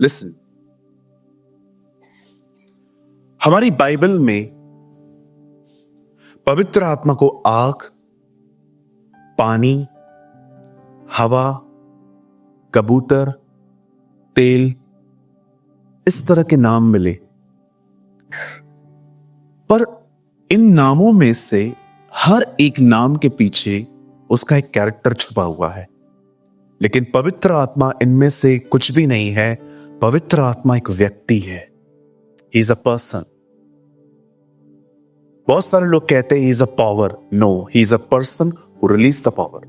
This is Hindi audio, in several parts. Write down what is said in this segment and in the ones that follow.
लिसन, हमारी बाइबल में पवित्र आत्मा को आग, पानी, हवा, कबूतर, तेल, इस तरह के नाम मिले। पर इन नामों में से हर एक नाम के पीछे उसका एक कैरेक्टर छुपा हुआ है। लेकिन पवित्र आत्मा इनमें से कुछ भी नहीं है। पवित्र आत्मा एक व्यक्ति है। He is a person. बहुत सारे लोग कहते हैं he is a power. No, he is a person who release the power.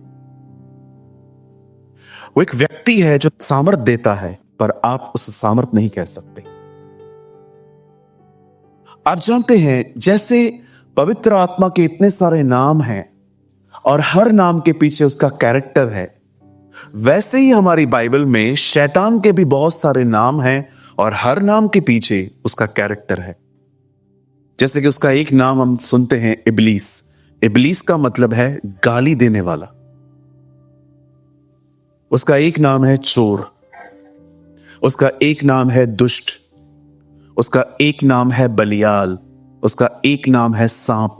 वो एक व्यक्ति है जो सामर्थ देता है, पर आप उस सामर्थ नहीं कह सकते। आप जानते हैं, जैसे पवित्र आत्मा के इतने सारे नाम हैं और हर नाम के पीछे उसका कैरेक्टर है, वैसे ही हमारी बाइबल में शैतान के भी बहुत सारे नाम हैं और हर नाम के पीछे उसका कैरेक्टर है। जैसे कि उसका एक नाम हम सुनते हैं, इब्लीस। इब्लीस का मतलब है गाली देने वाला। उसका एक नाम है चोर। उसका एक नाम है दुष्ट। उसका एक नाम है बलियाल। उसका एक नाम है सांप।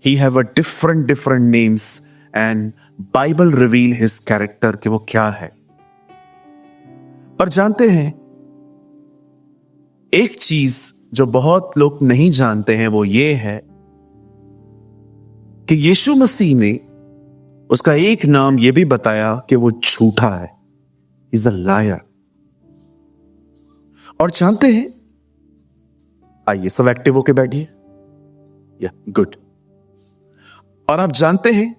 He have a different names and Bible reveal his character कि वो क्या है। पर जानते हैं, एक चीज जो बहुत लोग नहीं जानते हैं वो ये है कि यीशु मसीह ने उसका एक नाम ये भी बताया कि वो झूठा है। Is a liar. और जानते हैं, आइए सब एक्टिव होके बैठिए। या गुड। और आप जानते हैं,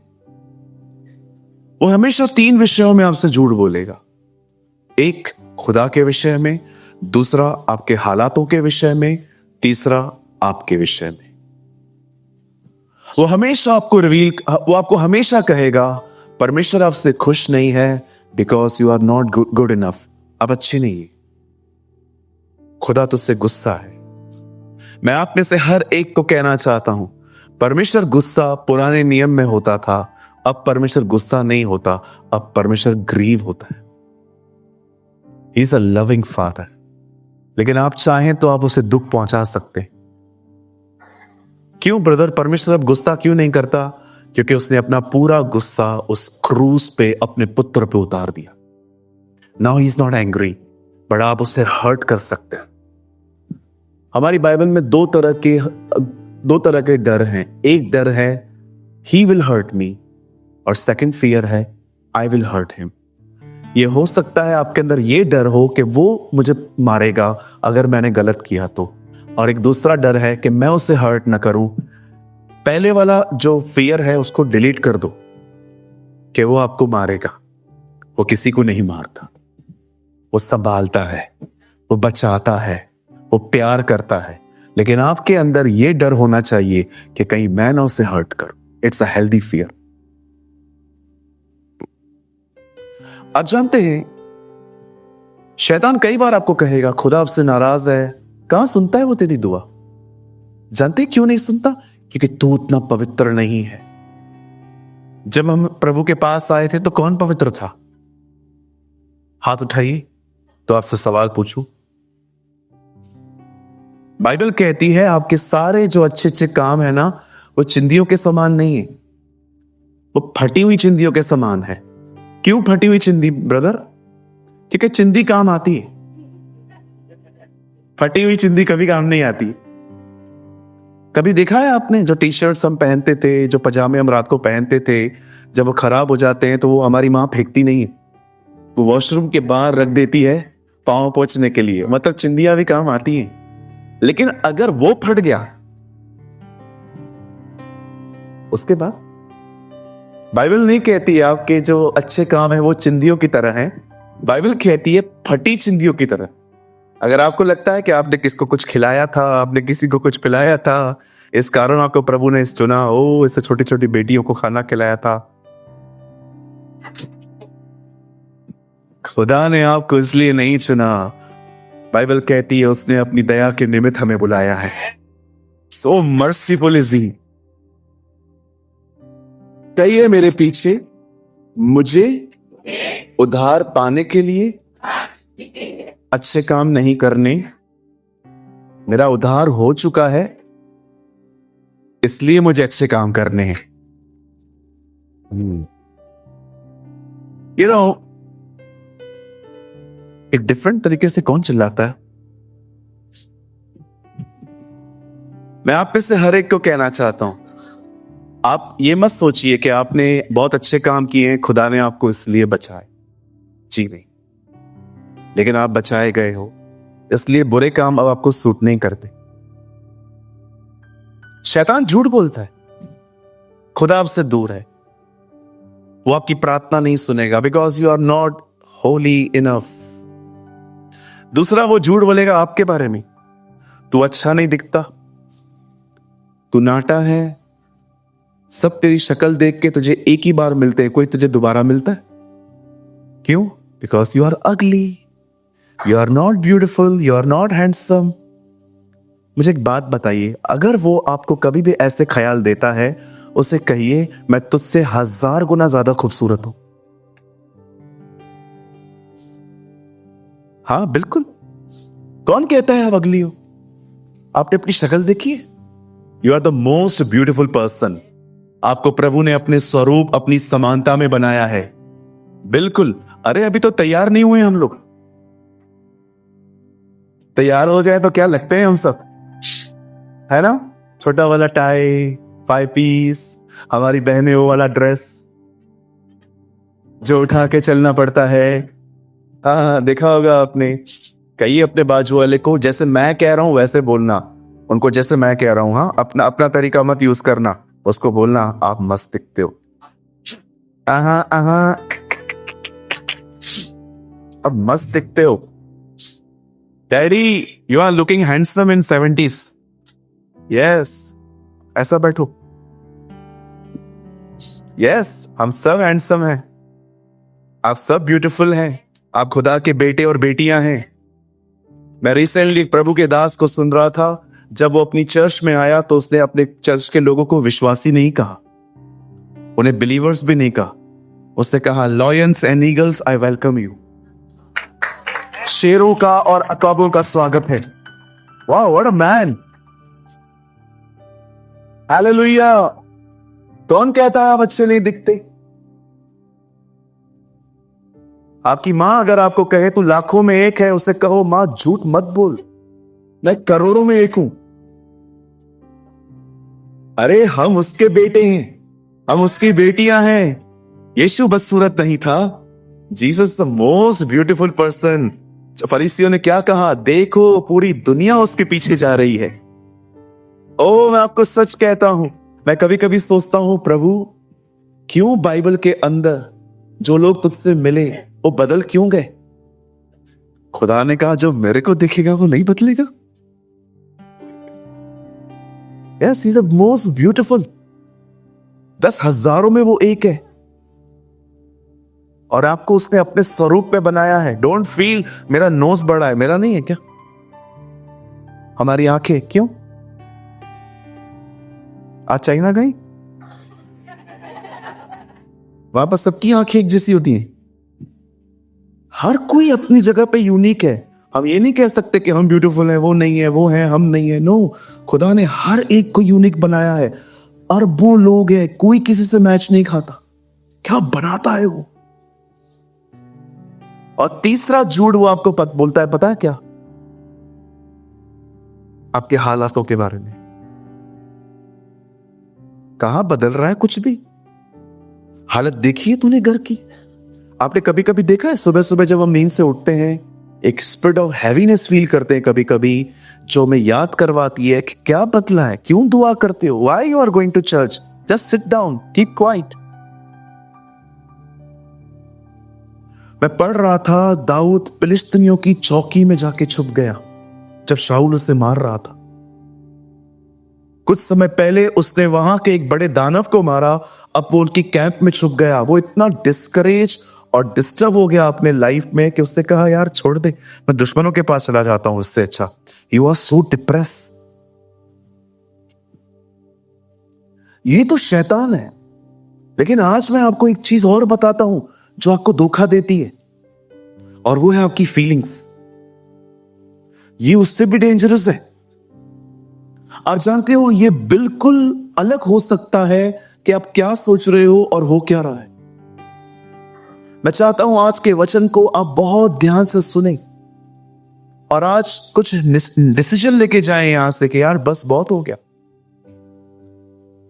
वो हमेशा 3 विषयों में आपसे झूठ बोलेगा। एक खुदा के विषय में, दूसरा आपके हालातों के विषय में, तीसरा आपके विषय में। वो हमेशा वो आपको हमेशा कहेगा परमेश्वर आपसे खुश नहीं है because you are not good enough. आप अच्छे नहीं है। खुदा तुझसे गुस्सा है। मैं आप में से हर एक को कहना चाहता हूं, परमेश्वर गुस्सा पुराने नियम में होता था, अब परमेश्वर गुस्सा नहीं होता, अब परमेश्वर ग्रीव होता है। He is a loving father. लेकिन आप चाहें तो आप उसे दुख पहुंचा सकते। क्यों ब्रदर, परमेश्वर अब गुस्सा क्यों नहीं करता? क्योंकि उसने अपना पूरा गुस्सा उस क्रूस पे अपने पुत्र पे उतार दिया। Now he is not angry, but आप उसे हर्ट कर सकते हैं। हमारी बाइबल में दो तरह के डर हैं। एक डर है ही विल हर्ट मी, और सेकंड फियर है आई विल हर्ट हिम। ये हो सकता है आपके अंदर ये डर हो कि वो मुझे मारेगा अगर मैंने गलत किया तो, और एक दूसरा डर है कि मैं उसे हर्ट ना करूं। पहले वाला जो फियर है उसको डिलीट कर दो कि वो आपको मारेगा। वो किसी को नहीं मारता। वो संभालता है, वो बचाता है, वो प्यार करता है। लेकिन आपके अंदर ये डर होना चाहिए कि कहीं मैं ना उसे हर्ट करूं। It's a healthy fear. आप जानते हैं, शैतान कई बार आपको कहेगा खुदा आपसे नाराज है। कहां सुनता है वो तेरी दुआ? जानते क्यों नहीं सुनता? क्योंकि तू उतना पवित्र नहीं है। जब हम प्रभु के पास आए थे तो कौन पवित्र था? हाथ उठाइए तो आपसे सवाल पूछूं। बाइबल कहती है आपके सारे जो अच्छे अच्छे काम है ना, वो चिंदियों के समान नहीं है, वो फटी हुई चिंदियों के समान है। क्यों फटी हुई चिंदी ब्रदर? क्योंकि चिंदी काम आती है, फटी हुई चिंदी कभी काम नहीं आती। कभी देखा है आपने, जो टी शर्ट्स हम पहनते थे, जो पजामे हम रात को पहनते थे, जब वो खराब हो जाते हैं तो वो हमारी मां फेंकती नहीं है, वो वॉशरूम के बाहर रख देती है पांव पोंछने के लिए। मतलब चिंदियां भी काम आती हैं। लेकिन अगर वो फट गया उसके बाद, बाइबल नहीं कहती आपके जो अच्छे काम है वो चिंदियों की तरह हैं। बाइबल कहती है फटी चिंदियों की तरह। अगर आपको लगता है कि आपने किसको कुछ खिलाया था, आपने किसी को कुछ पिलाया था, इस कारण आपको प्रभु ने चुना, ओ इससे छोटी छोटी बेटियों को खाना खिलाया था, खुदा ने आपको इसलिए नहीं चुना। बाइबल कहती है उसने अपनी दया के निमित्त हमें बुलाया है। सो मर्सीफुल इज ही। कहिए मेरे पीछे, मुझे उधार पाने के लिए अच्छे काम नहीं करने, मेरा उद्धार हो चुका है, इसलिए मुझे अच्छे काम करने हैं। यू नो, एक डिफरेंट तरीके से कौन चिल्लाता है? मैं आप में से हर एक को कहना चाहता हूं, आप ये मत सोचिए कि आपने बहुत अच्छे काम किए हैं, खुदा ने आपको इसलिए बचाए। जी नहीं, लेकिन आप बचाए गए हो, इसलिए बुरे काम अब आपको सूट नहीं करते। शैतान झूठ बोलता है, खुदा आपसे दूर है, वो आपकी प्रार्थना नहीं सुनेगा, because you are not holy enough. दूसरा, वो झूठ बोलेगा आपके बारे में, तू अच्छा नहीं दिखता, तू नाटा है, सब तेरी शक्ल देख के तुझे एक ही बार मिलते हैं, कोई तुझे दोबारा मिलता है? क्यों? Because you are ugly, you are not beautiful, you are not handsome. मुझे एक बात बताइए, अगर वो आपको कभी भी ऐसे ख्याल देता है, उसे कहिए मैं तुझसे 1000 गुना ज्यादा खूबसूरत हूं। हाँ बिल्कुल, कौन कहता है आप अगली हो? आपने अपनी शक्ल देखी है? You are the most beautiful person. आपको प्रभु ने अपने स्वरूप, अपनी समानता में बनाया है। बिल्कुल। अरे अभी तो तैयार नहीं हुए हम लोग, तैयार हो जाए तो क्या लगते हैं हम सब, है ना? छोटा वाला टाई, 5 पीस, हमारी बहनें वो वाला ड्रेस जो उठा के चलना पड़ता है। हाँ, देखा होगा आपने। कहिए अपने बाजू वाले को, जैसे मैं कह रहा हूं वैसे बोलना, उनको जैसे मैं कह रहा हूं। हाँ, अपना अपना तरीका मत यूज करना, उसको बोलना आप मस्त दिखते हो। आहा आहा, अब मस्त दिखते हो daddy, you are looking handsome in 70s। Yes, ऐसा बैठो। यस, हम सब हैंडसम हैं, आप सब ब्यूटीफुल हैं, आप खुदा के बेटे और बेटियां हैं। मैं रिसेंटली प्रभु के दास को सुन रहा था, जब वो अपनी चर्च में आया तो उसने अपने चर्च के लोगों को विश्वासी नहीं कहा, उन्हें बिलीवर्स भी नहीं कहा। उसने कहा lions and eagles I welcome you. शेरों का और अकाबों का स्वागत है। वाह, व्हाट अ मैन, हालेलुया। कौन कहता है आप अच्छे नहीं दिखते? आपकी मां अगर आपको कहे तू लाखों में एक है, उसे कहो मां झूठ मत बोल, मैं करोड़ों में एक हूं। अरे हम उसके बेटे हैं, हम उसकी बेटियां हैं। यीशु बदसूरत नहीं था, Jesus the most beautiful person. फरीसियों ने क्या कहा? देखो पूरी दुनिया उसके पीछे जा रही है। ओ, मैं आपको सच कहता हूं, मैं कभी कभी सोचता हूं प्रभु, क्यों बाइबल के अंदर जो लोग तुझसे मिले वो बदल क्यों गए? खुदा ने कहा जो मेरे को दिखेगा वो नहीं बदलेगा। Yes, he is the most beautiful. 10,000 में वो एक है, और आपको उसने अपने स्वरूप में बनाया है। डोंट फील मेरा नोज बड़ा है, मेरा नहीं है क्या? हमारी आंखें क्यों? आज चाइना गई, वहां पर सबकी आंखें एक जैसी होती हैं। हर कोई अपनी जगह पे यूनिक है। हम ये नहीं कह सकते कि हम ब्यूटीफुल हैं, वो नहीं है, वो है, हम नहीं है। नो, खुदा ने हर एक को यूनिक बनाया है। अरबों लोग हैं, कोई किसी से मैच नहीं खाता। क्या बनाता है वो? और तीसरा झूठ वो आपको बोलता है, पता है क्या? आपके हालातों के बारे में। कहां बदल रहा है कुछ भी? हालत देखी है तूने घर की? आपने कभी कभी देखा है सुबह सुबह जब हम नींद से उठते हैं, एक स्पिरिट ऑफ हैवीनेस फील करते हैं कभी कभी, जो हमें याद करवाती है कि क्या बदला है, क्यों दुआ करते हो, why you are going to church, just sit down, keep quiet. मैं पढ़ रहा था, दाऊद फिलिस्तीनियों की चौकी में जाके छुप गया जब शाऊल उसे मार रहा था। कुछ समय पहले उसने वहां के एक बड़े दानव को मारा, अब वो उनकी कैंप में छुप गया। वो इतना डिस्करेज और डिस्टर्ब हो गया अपने लाइफ में कि उसने कहा यार छोड़ दे, मैं दुश्मनों के पास चला जाता हूं, उससे अच्छा। He was so depress. ये तो शैतान है। लेकिन आज मैं आपको एक चीज और बताता हूं जो आपको धोखा देती है, और वो है आपकी फीलिंग्स। ये उससे भी डेंजरस है। आप जानते हो ये बिल्कुल अलग हो सकता है कि आप क्या सोच रहे हो और हो क्या रहा है। मैं चाहता हूं आज के वचन को आप बहुत ध्यान से सुने और आज कुछ डिसीजन लेके जाएं यहां से कि यार बस बहुत हो गया।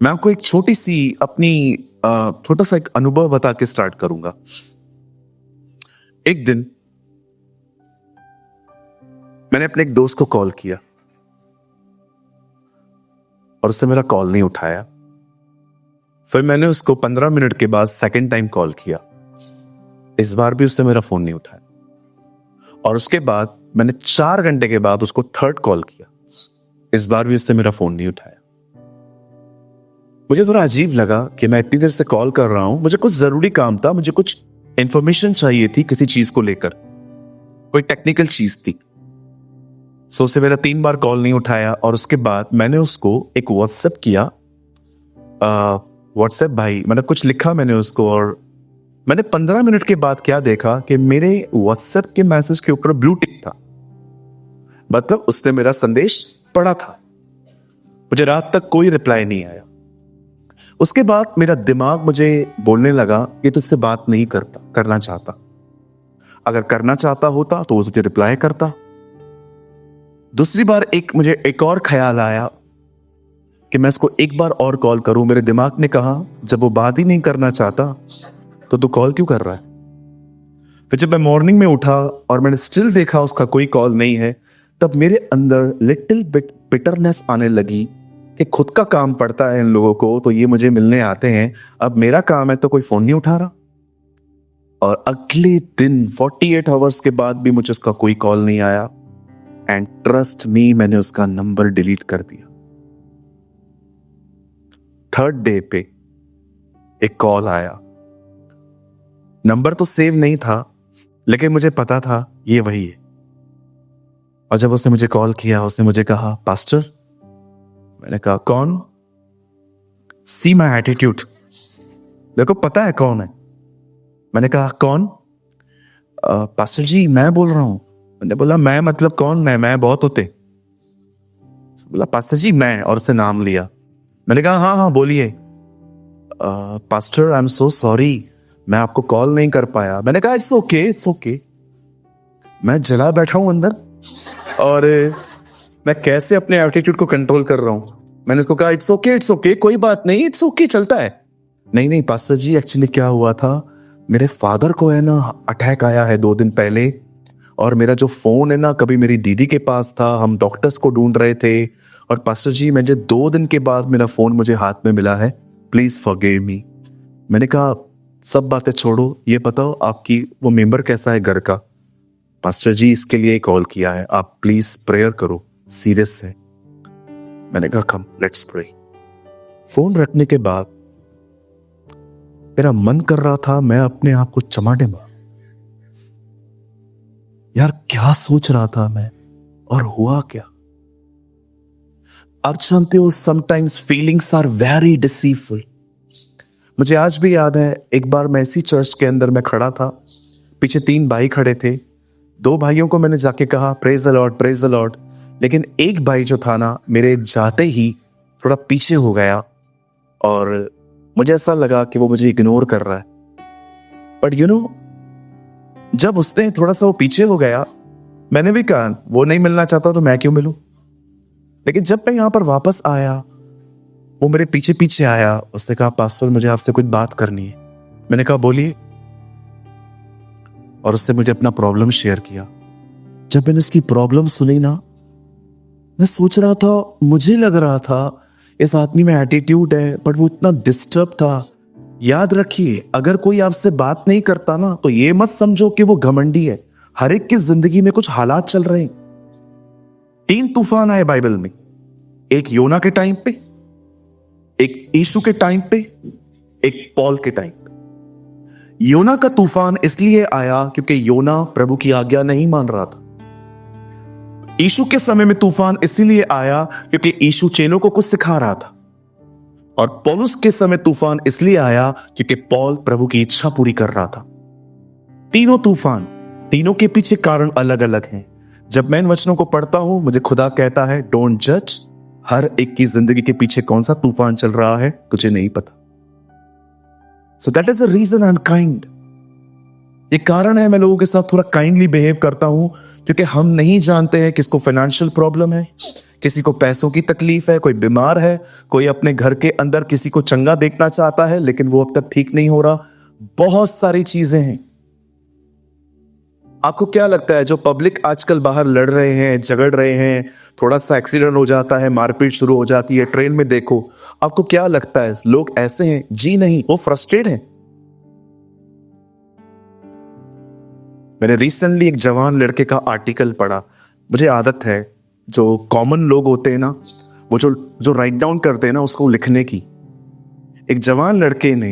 मैं आपको एक छोटी सी अपनी छोटा सा एक अनुभव बता के स्टार्ट करूंगा। एक दिन मैंने अपने एक दोस्त को कॉल किया और उससे मेरा कॉल नहीं उठाया। फिर मैंने उसको 15 मिनट के बाद सेकंड टाइम कॉल किया, इस बार भी उसने मेरा फोन नहीं उठाया। और उसके बाद मैंने 4 घंटे के बाद उसको थर्ड कॉल किया, इस बार भी उसने मेरा फोन नहीं उठाया। मुझे थोड़ा अजीब लगा कि मैं इतनी देर से कॉल कर रहा हूं, मुझे कुछ जरूरी काम था, मुझे कुछ इंफॉर्मेशन चाहिए थी किसी चीज को लेकर, कोई टेक्निकल चीज थी। सो उसे मेरा 3 बार कॉल नहीं उठाया और उसके बाद मैंने उसको एक व्हाट्सएप किया। व्हाट्सएप भाई मैंने कुछ लिखा मैंने उसको, और मैंने 15 मिनट के बाद क्या देखा कि मेरे व्हाट्सएप के मैसेज के ऊपर ब्लू टिक था, मतलब उसने मेरा संदेश पढ़ा था। मुझे रात तक कोई रिप्लाई नहीं आया। उसके बाद मेरा दिमाग मुझे बोलने लगा कि तुझसे बात नहीं करना चाहता, अगर करना चाहता होता तो वो तुझे रिप्लाई करता। दूसरी बार मुझे एक और ख्याल आया कि मैं इसको एक बार और कॉल करूं। मेरे दिमाग ने कहा जब वो बात ही नहीं करना चाहता तो तू कॉल क्यों कर रहा है। फिर जब मैं मॉर्निंग में उठा और मैंने स्टिल देखा उसका कोई कॉल नहीं है, तब मेरे अंदर लिटिल बिट बिटरनेस आने लगी कि खुद का काम पड़ता है इन लोगों को, तो ये मुझे मिलने आते हैं, अब मेरा काम है तो कोई फोन नहीं उठा रहा। और अगले दिन 48 आवर्स के बाद भी मुझे उसका कोई कॉल नहीं आया। एंड ट्रस्ट मी, मैंने उसका नंबर डिलीट कर दिया। थर्ड डे पे एक कॉल आया, नंबर तो सेव नहीं था लेकिन मुझे पता था ये वही है। और जब उसने मुझे कॉल किया उसने मुझे कहा पास्टर। मैंने कहा कौन? सी माई एटीट्यूड, मेरे को पता है कौन है। मैंने कहा कौन? पास्टर जी मैं बोल रहा हूं। मैंने बोला मैं मतलब कौन? मैं बहुत होते। बोला पास्टर जी मैं, और उससे नाम लिया। मैंने कहा हाँ हाँ बोलिए। Pastor I am so sorry, मैं आपको कॉल नहीं कर पाया। मैंने कहा इट्स ओके इट्स ओके। मैं जला बैठा हूं अंदर और मैं कैसे अपने एटीट्यूड को कंट्रोल कर रहा हूं। मैंने उसको कहा इट्स ओके कोई बात नहीं, इट्स ओके चलता है। नहीं पास्टर जी एक्चुअली क्या हुआ था, मेरे फादर को है ना अटैक आया है 2 दिन पहले, और मेरा जो फोन है ना कभी मेरी दीदी के पास था, हम डॉक्टर्स को ढूंढ रहे थे, और पास्टर जी मुझे 2 दिन के बाद मेरा फोन मुझे हाथ में मिला है, प्लीज फॉरगिव मी। मैंने कहा सब बातें छोड़ो, ये बताओ आपकी वो मेंबर कैसा है घर का? पास्टर जी इसके लिए कॉल किया है, आप प्लीज प्रेयर करो, सीरियस है। मैंने कहा कम लेट्स प्रे। फोन रखने के बाद मेरा मन कर रहा था मैं अपने आप को चमाटे मार। यार क्या सोच रहा था मैं और हुआ क्या? आप जानते हो समटाइम्स फीलिंग्स आर वेरी डिसीवफुल। मुझे आज भी याद है एक बार मैं इसी चर्च के अंदर मैं खड़ा था, पीछे 3 भाई खड़े थे। 2 भाइयों को मैंने जाके कहा praise the Lord praise the Lord, लेकिन एक भाई जो था ना मेरे जाते ही थोड़ा पीछे हो गया और मुझे ऐसा लगा कि वो मुझे इग्नोर कर रहा है। बट यू नो जब उसने थोड़ा सा वो पीछे हो गया, मैंने भी कहा वो नहीं मिलना चाहता तो मैं क्यों मिलूं। लेकिन जब मैं यहां पर वापस आया वो मेरे पीछे पीछे आया, उसने कहा पास्टर मुझे आपसे कुछ बात करनी है। मैंने कहा बोलिए, और उससे मुझे अपना प्रॉब्लम शेयर किया। जब मैंने उसकी प्रॉब्लम सुनी ना, मैं सोच रहा था, मुझे लग रहा था इस आदमी में एटीट्यूड है, बट वो इतना डिस्टर्ब था। याद रखिए अगर कोई आपसे बात नहीं करता ना तो ये मत समझो कि वो घमंडी है। हर एक की जिंदगी में कुछ हालात चल रहे हैं। 3 तूफान आए बाइबल में, एक योना के टाइम पे, एक यीशु के टाइम पे, एक पॉल के टाइम पे। योना का तूफान इसलिए आया क्योंकि योना प्रभु की आज्ञा नहीं मान रहा था। यीशु के समय में तूफान इसीलिए आया क्योंकि यीशु चेलों को कुछ सिखा रहा था। और पौलुस के समय तूफान इसलिए आया क्योंकि पौल प्रभु की इच्छा पूरी कर रहा था। तीनों तूफान, तीनों के पीछे कारण अलग अलग हैं। जब मैं इन वचनों को पढ़ता हूं मुझे खुदा कहता है डोंट जज। हर एक की जिंदगी के पीछे कौन सा तूफान चल रहा है तुझे नहीं पता। So that is the reason I am kind. ये कारण है मैं लोगों के साथ थोड़ा काइंडली बिहेव करता हूं, क्योंकि हम नहीं जानते हैं किसको फाइनेंशियल प्रॉब्लम है, किसी को पैसों की तकलीफ है, कोई बीमार है, कोई अपने घर के अंदर किसी को चंगा देखना चाहता है लेकिन वो अब तक ठीक नहीं हो रहा। बहुत सारी चीजें हैं। आपको क्या लगता है जो पब्लिक आजकल बाहर लड़ रहे हैं, झगड़ रहे हैं, थोड़ा सा एक्सीडेंट हो जाता है, मारपीट शुरू हो जाती है, ट्रेन में देखो, आपको क्या लगता है लोग ऐसे हैं? जी नहीं, वो फ्रस्ट्रेटेड हैं। मैंने रिसेंटली एक जवान लड़के का आर्टिकल पढ़ा। मुझे आदत है जो कॉमन लोग होते हैं ना, वो जो राइट डाउन करते हैं ना उसको लिखने की। एक जवान लड़के ने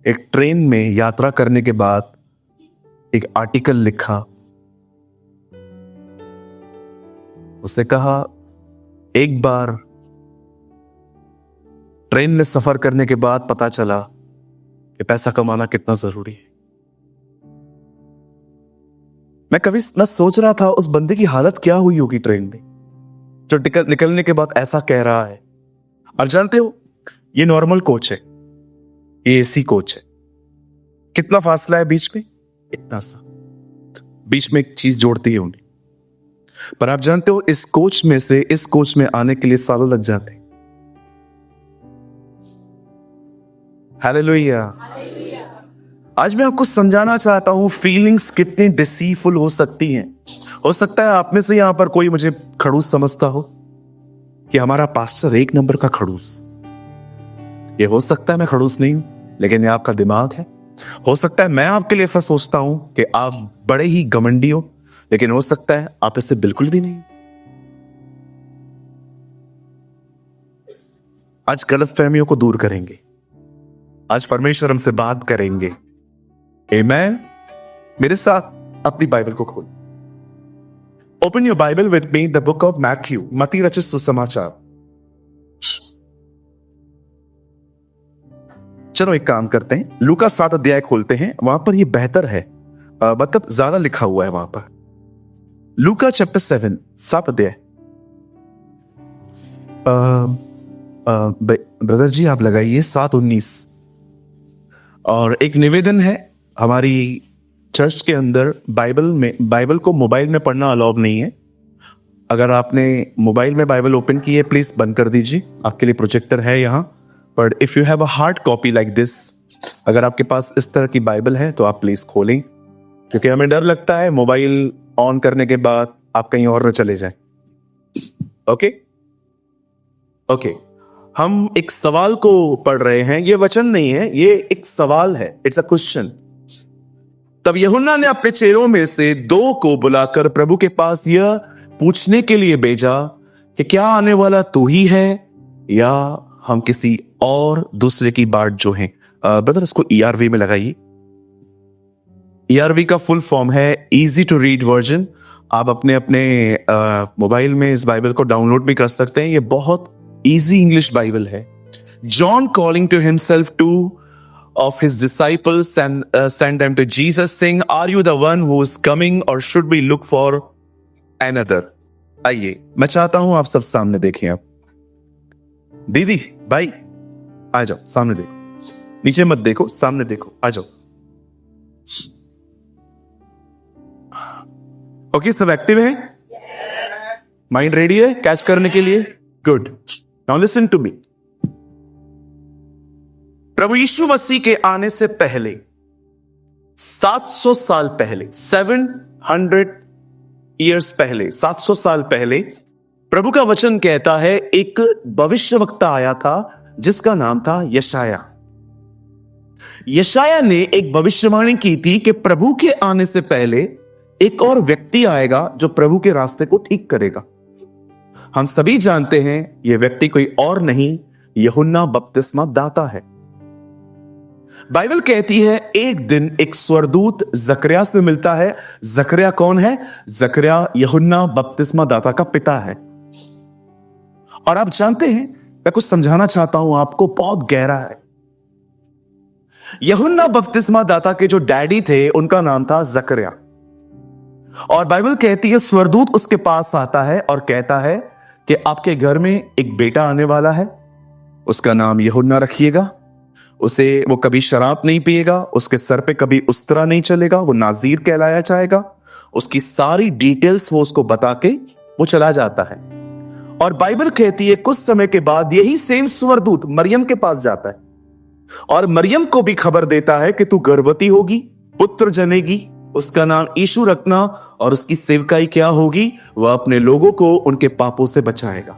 एक ट्रेन में यात्रा करने के बाद एक आर्टिकल लिखा। उसने कहा एक बार ट्रेन में सफर करने के बाद पता चला कि पैसा कमाना कितना जरूरी है। मैं सोच रहा था उस बंदे की हालत क्या हुई होगी ट्रेन में, जो निकलने के बाद ऐसा कह रहा है। और जानते हो ये नॉर्मल कोच है, ये एसी कोच है। कितना फासला है बीच में? इतना सा। बीच में एक चीज जोड़ती है उन्हें। पर आप जानते हो इस कोच में से इस कोच में आने के लिए सालों लग जाते हैं। हालेलुया। आज मैं आपको समझाना चाहता हूं फीलिंग्स कितनी डिसीवफुल हो सकती हैं। हो सकता है आप में से यहां पर कोई मुझे खड़ूस समझता हो कि हमारा पास्टर एक नंबर का खड़ूस। ये हो सकता है मैं खड़ूस नहीं हूं, लेकिन ये आपका दिमाग है। हो सकता है मैं आपके लिए ऐसा सोचता हूं कि आप बड़े ही घमंडी हो, लेकिन हो सकता है आप इससे बिल्कुल भी नहीं। आज गलतफहमियों को दूर करेंगे। आज परमेश्वर हमसे बात करेंगे। आमीन। मेरे साथ अपनी बाइबल को खोल। Open your Bible with me the book of Matthew, मत्ती रचित सुसमाचार। चलो एक काम करते हैं, लूका 7 अध्याय खोलते हैं। वहां पर ये बेहतर है, मतलब ज्यादा लिखा हुआ है वहां पर। लूका चैप्टर 7 अध्याय। ब्रदर जी आप लगाइए 7:19। और एक निवेदन है, हमारी चर्च के अंदर बाइबल को मोबाइल में पढ़ना अलाउ नहीं है। अगर आपने मोबाइल में बाइबल ओपन की है प्लीज बंद कर दीजिए, आपके लिए प्रोजेक्टर है यहाँ। But if you have a hard copy like this, अगर आपके पास इस तरह की बाइबल है तो आप प्लीज खोलें, क्योंकि हमें डर लगता है मोबाइल ऑन करने के बाद आप कहीं और न चले जाएं। ओके, हम एक सवाल को पढ़ रहे हैं। ये वचन नहीं है, ये एक सवाल है। It's a question. तब यूहन्ना ने अपने चेलों में से 2 को बुलाकर प्रभु के पास यह पूछने के लिए भेजा कि क्या आने वाला तू ही है या हम किसी और दूसरे की बाट जो है। ब्रदर इसको ERV में लगाइए। ERV का फुल फॉर्म है इजी टू रीड वर्जन। आप अपने मोबाइल में इस बाइबल को डाउनलोड भी कर सकते हैं। ये बहुत इजी इंग्लिश बाइबल है। John calling to himself 2 of his disciples sent them to Jesus saying, are you the one who is coming or should we look for another? आइए, मैं चाहता हूं आप सब सामने देखें। आप दीदी भाई आ जाओ, सामने देखो, नीचे मत देखो, सामने देखो, आ जाओ। ओके, सब एक्टिव है? माइंड रेडी है कैच करने के लिए? Good. Now listen to me. प्रभु यीशु मसीह के आने से पहले 700 साल पहले, 700 ईयर्स पहले, 700 साल पहले प्रभु का वचन कहता है एक भविष्यवक्ता आया था जिसका नाम था यशाया। यशाया ने एक भविष्यवाणी की थी कि प्रभु के आने से पहले एक और व्यक्ति आएगा जो प्रभु के रास्ते को ठीक करेगा। हम सभी जानते हैं यह व्यक्ति कोई और नहीं, यूहन्ना बपतिस्मा दाता है। बाइबल कहती है एक दिन एक स्वर्गदूत जकरिया से मिलता है। जकरिया कौन है? जकरिया यूहन्ना बपतिस्मा दाता का पिता है। और आप जानते हैं, मैं कुछ समझाना चाहता हूं आपको, बहुत गहरा है। यूहन्ना बपतिस्मा दाता के जो डैडी थे उनका नाम था जकरिया। और बाइबल कहती है स्वर्गदूत उसके पास आता है और कहता है कि आपके घर में एक बेटा आने वाला है, उसका नाम यूहन्ना रखिएगा। वो कभी शराब नहीं पिएगा, उसके सर पे कभी उस्तरा नहीं चलेगा, वो नाजीर कहलाया जाएगा। उसकी सारी डिटेल्स वो उसको बता के वो चला जाता है। और बाइबल कहती है कुछ समय के बाद यही सेम स्वर्गदूत मरियम के पास जाता है और मरियम को भी खबर देता है कि तू गर्भवती होगी, पुत्र जनेगी, उसका नाम यीशु रखना, और उसकी सेवकाई क्या होगी, वह अपने लोगों को उनके पापों से बचाएगा।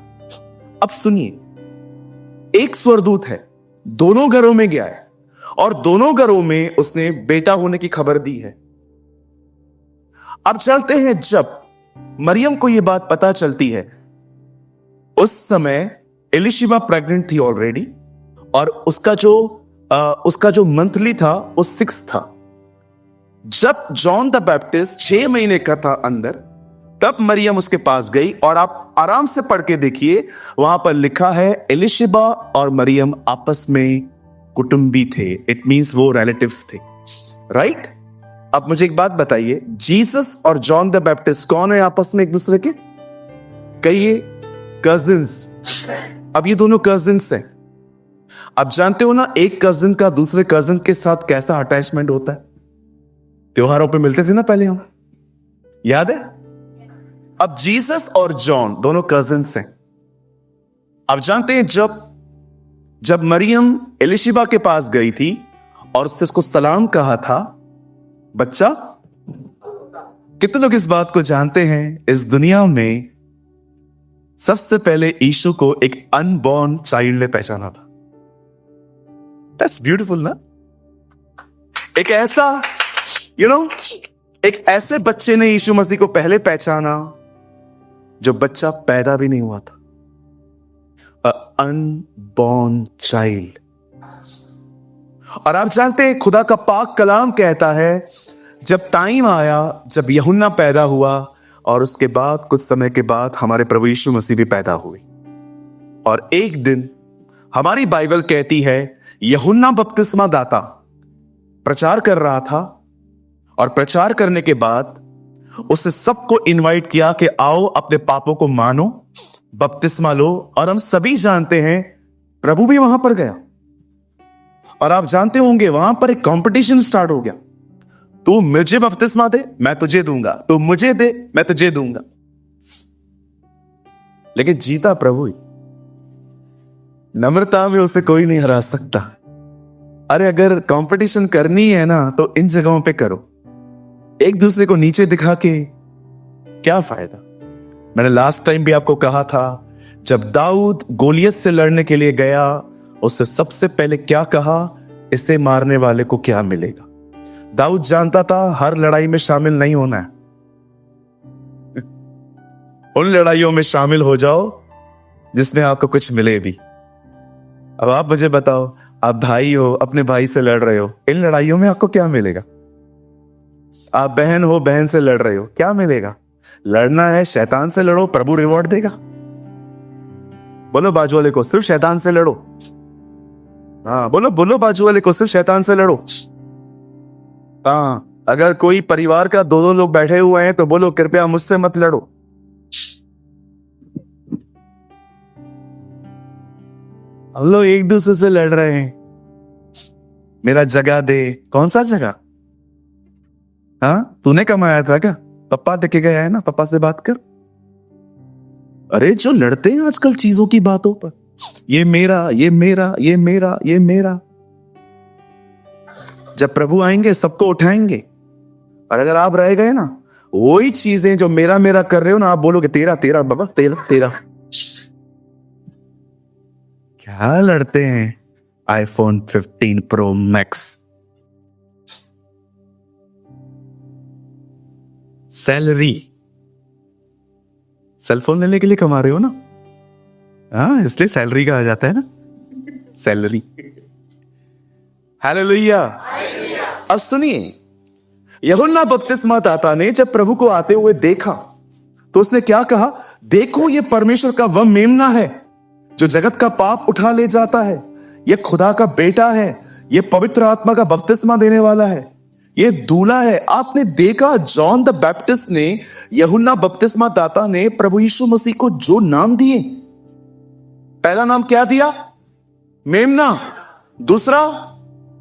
अब सुनिए, एक स्वर्गदूत है, दोनों घरों में गया है और दोनों घरों में उसने बेटा होने की खबर दी है। अब चलते हैं, जब मरियम को यह बात पता चलती है उस समय एलिशिबा प्रेग्नेंट थी ऑलरेडी, और उसका जो मंथली था वो 6 था। जब जॉन द बैप्टिस्ट 6 महीने का था अंदर, तब मरियम उसके पास गई, और आप आराम से पढ़ के देखिए, वहां पर लिखा है एलिशिबा और मरियम आपस में कुटुंबी थे। इट मींस वो रिलेटिव्स थे, राइट? अब मुझे एक बात बताइए, जीसस और जॉन द बैप्टिस्ट कौन है आपस में एक दूसरे के? कहिए, कजिन्स। अब ये दोनों कजिन्स हैं। अब जानते हो ना, एक कजिन का दूसरे कजिन के साथ कैसा अटैचमेंट होता है? त्योहारों पे मिलते थे ना पहले हम, याद है? अब जीसस और जॉन दोनों कजिन्स हैं। अब जानते हैं, जब मरियम एलिशिबा के पास गई थी और उससे उसको सलाम कहा था, बच्चा, कितने लोग इस बात को जानते हैं, इस दुनिया में सबसे पहले यीशु को एक अनबॉर्न चाइल्ड ने पहचाना था। दैट्स ब्यूटीफुल ना? एक ऐसा एक ऐसे बच्चे ने यीशु मसीह को पहले पहचाना जो बच्चा पैदा भी नहीं हुआ था। Unborn child. और आप जानते हैं, खुदा का पाक कलाम कहता है, जब टाइम आया, जब यूहन्ना पैदा हुआ, और उसके बाद कुछ समय के बाद हमारे प्रभु यीशु मसीह भी पैदा हुए। और एक दिन हमारी बाइबल कहती है यूहन्ना बपतिस्मा दाता प्रचार कर रहा था, और प्रचार करने के बाद उसने सबको इनवाइट किया कि आओ अपने पापों को मानो, बपतिस्मा लो। और हम सभी जानते हैं प्रभु भी वहां पर गया, और आप जानते होंगे वहां पर एक कंपटीशन स्टार्ट हो गया। तू मुझे बपतिस्मा दे, मैं तुझे दूंगा, तू मुझे दे, मैं तुझे दूंगा। लेकिन जीता प्रभु ही। नम्रता में उसे कोई नहीं हरा सकता। अरे अगर कंपटीशन करनी है ना, तो इन जगहों पे करो। एक दूसरे को नीचे दिखा के क्या फायदा? मैंने लास्ट टाइम भी आपको कहा था, जब दाऊद गोलियत से लड़ने के लिए गया, उससे सबसे पहले क्या कहा? इसे मारने वाले को क्या मिलेगा? दाऊद जानता था हर लड़ाई में शामिल नहीं होना है। उन लड़ाइयों में शामिल हो जाओ जिसमें आपको कुछ मिले भी। अब आप मुझे बताओ, आप भाई हो, अपने भाई से लड़ रहे हो, इन लड़ाइयों में आपको क्या मिलेगा? आप बहन हो, बहन से लड़ रहे हो, क्या मिलेगा? लड़ना है शैतान से लड़ो, प्रभु रिवॉर्ड देगा। बोलो बाजू वाले को, सिर्फ शैतान से लड़ो। हाँ, बोलो बाजू वाले को, सिर्फ शैतान से लड़ो। हाँ, अगर कोई परिवार का 2-2 लोग बैठे हुए हैं तो बोलो कृपया मुझसे मत लड़ो। हम लोग एक दूसरे से लड़ रहे हैं, मेरा जगह दे। कौन सा जगह? हाँ, तूने कमाया था क्या? पप्पा देके गया है ना, पप्पा से बात कर। अरे जो लड़ते हैं आजकल चीजों की बातों पर, ये मेरा, ये मेरा, ये मेरा, ये मेरा। जब प्रभु आएंगे सबको उठाएंगे, और अगर आप रह गए ना, वही चीजें जो मेरा मेरा कर रहे हो ना, आप बोलोगे तेरा तेरा बाबा, तेरा तेरा। क्या लड़ते हैं? iPhone 15 Pro Max, salary, cellphone लेने के लिए कमा रहे हो ना? हाँ, इसलिए सैलरी कहा जाता है ना, सैलरी। हालेलुया। अब सुनिए, यूहन्ना बपतिस्मा दाता ने जब प्रभु को आते हुए देखा तो उसने क्या कहा? देखो, ये परमेश्वर का वह मेमना है जो जगत का पाप उठा ले जाता है। यह खुदा का बेटा है, यह पवित्र आत्मा का बपतिस्मा देने वाला है। ये दूल्हा है। आपने देखा जॉन द बैप्टिस्ट ने, यूहन्ना बपतिस्मा दाता ने प्रभु यीशु मसीह को जो नाम दिए, पहला नाम क्या दिया? मेमना। दूसरा